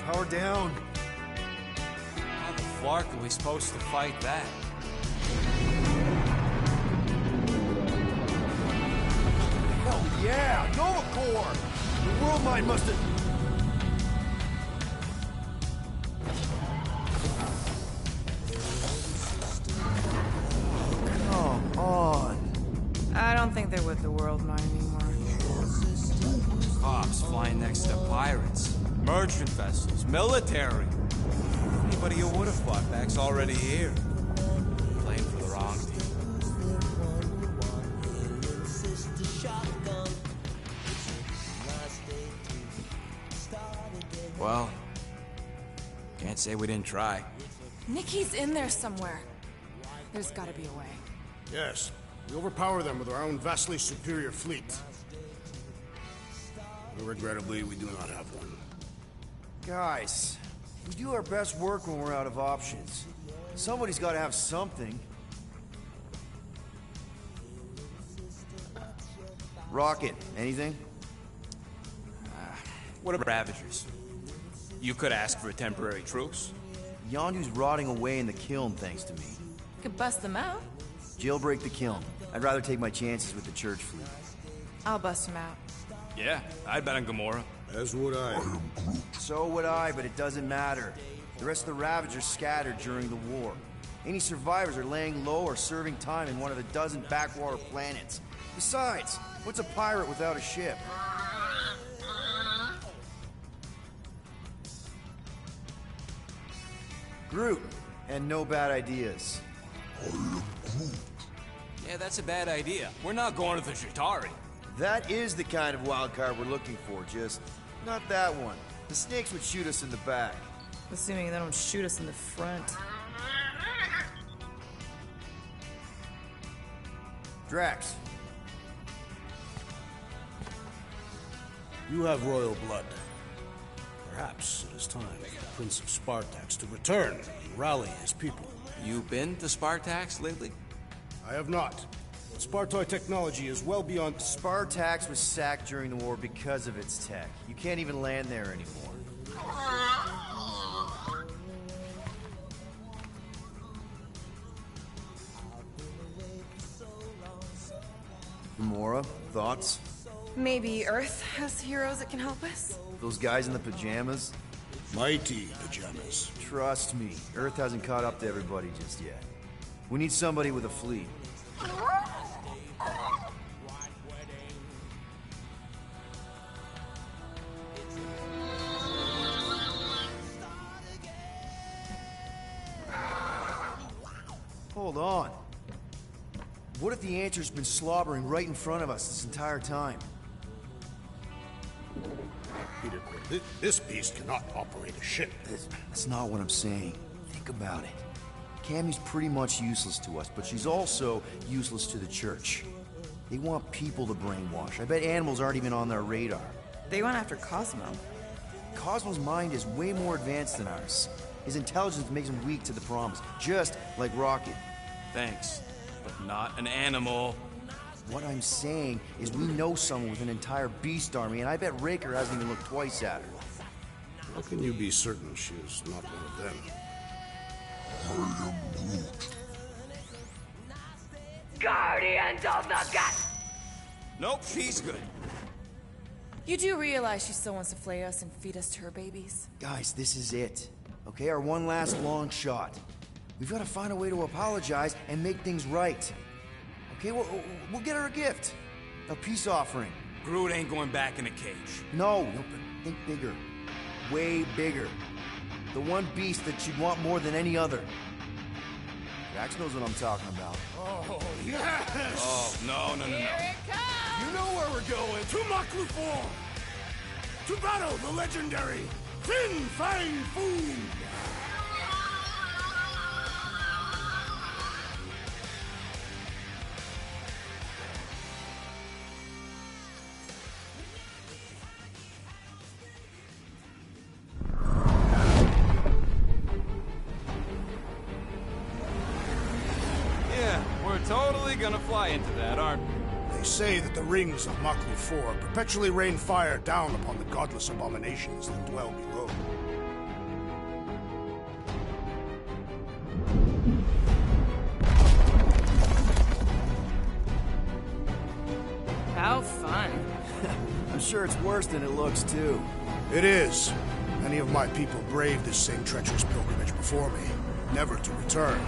Power down. How the flark are we supposed to fight that? Hell yeah! Nova Corps! The world mind must have... Come on. I don't think they're with the world mine anymore. Cops flying next to pirates. Merchant vessels, military. Anybody who would have fought back's already here. Playing for the wrong team. Well, can't say we didn't try. Nikki's in there somewhere. There's gotta be a way. Yes. We overpower them with our own vastly superior fleet. But regrettably, we do not have one. Guys, we do our best work when we're out of options. Somebody's got to have something. Rocket, anything? What about Ravagers? You could ask for a temporary truce. Yondu's rotting away in the kiln thanks to me. Could bust them out. Jailbreak the kiln. I'd rather take my chances with the church fleet. I'll bust them out. Yeah, I'd bet on Gamora. As would I. So would I, but it doesn't matter. The rest of the Ravagers scattered during the war. Any survivors are laying low or serving time in one of a dozen backwater planets. Besides, what's a pirate without a ship? Groot, and no bad ideas. Yeah, that's a bad idea. We're not going to the Chitauri. That is the kind of wild card we're looking for, just not that one. The snakes would shoot us in the back. Assuming they don't shoot us in the front. Drax. You have royal blood. Perhaps it is time for the Prince of Spartax to return and rally his people. You been to Spartax lately? I have not. Spartoid technology is well beyond... Spartax was sacked during the war because of its tech. You can't even land there anymore. Gamora, thoughts? Maybe Earth has heroes that can help us? Those guys in the pajamas? Mighty pajamas. Trust me, Earth hasn't caught up to everybody just yet. We need somebody with a fleet. Hold on. What if the Answer's been slobbering right in front of us this entire time? Peter Quill, this beast cannot operate a ship. That's not what I'm saying. Think about it. Cammy's pretty much useless to us, but she's also useless to the Church. They want people to brainwash. I bet animals aren't even on their radar. They went after Cosmo. Cosmo's mind is way more advanced than ours. His intelligence makes him weak to the promise, just like Rocket. Thanks, but not an animal. What I'm saying is we know someone with an entire beast army, and I bet Raker hasn't even looked twice at her. How can you be certain she is not one of them? I am Groot. Guardians of the Gut. Nope, she's good. You do realize she still wants to flay us and feed us to her babies? Guys, this is it. Okay, our one last long shot. We've got to find a way to apologize and make things right. Okay, we'll get her a gift. A peace offering. Groot ain't going back in a cage. No, but think bigger. Way bigger. The one beast that she'd want more than any other. Drax knows what I'm talking about. Oh, yes! Oh, no. Here it comes! You know where we're going. To Maklu 4! To battle the legendary Fin Fang Foom! Totally gonna fly into that, aren't we? They say that the rings of Maklu 4 perpetually rain fire down upon the godless abominations that dwell below. How fun. I'm sure it's worse than it looks, too. It is. Many of my people braved this same treacherous pilgrimage before me, never to return.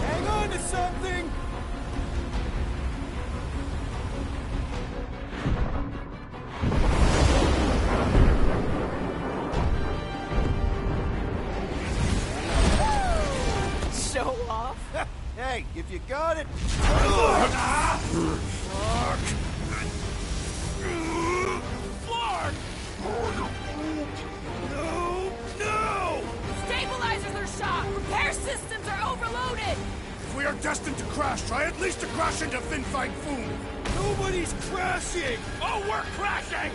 Hang on to something! Show off? Hey, if you got it... Flark! No! Stabilizers are shot! Repair systems are overloaded! If we are destined to crash, try at least to crash into Fin Fang Foom! Nobody's crashing! Oh, we're crashing!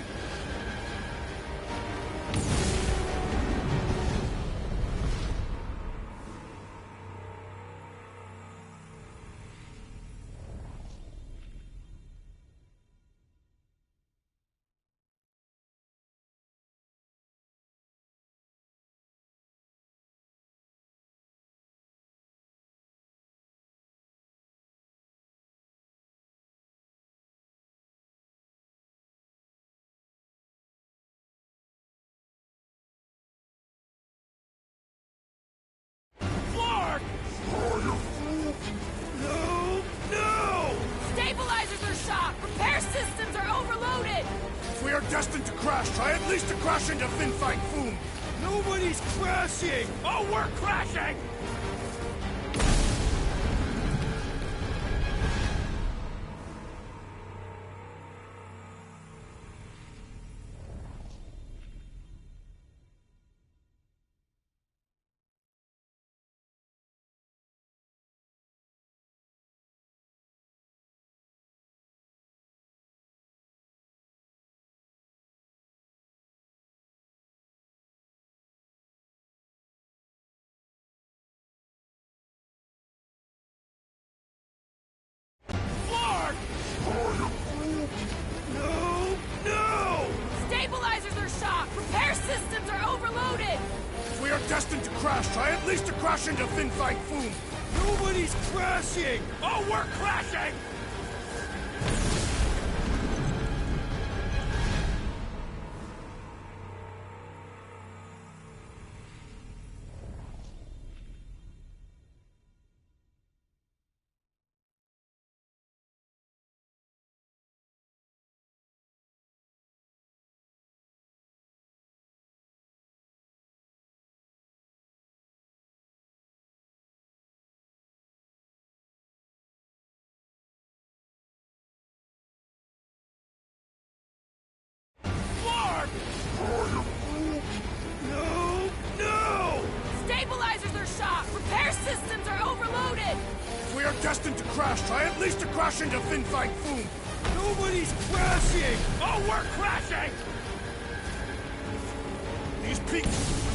destined to crash, try at least to crash into Fin Fang Foom! Nobody's crashing! Oh, we're crashing! Stabilizers are shot! Repair systems are overloaded! If we are destined to crash, try at least to crash into Fin Fang Foom! Nobody's crashing! Oh, we're crashing! Stabilizers are shot! Repair systems are overloaded! If we are destined to crash, try at least to crash into Fin Fang Foom! Nobody's crashing! Oh, we're crashing! These peaks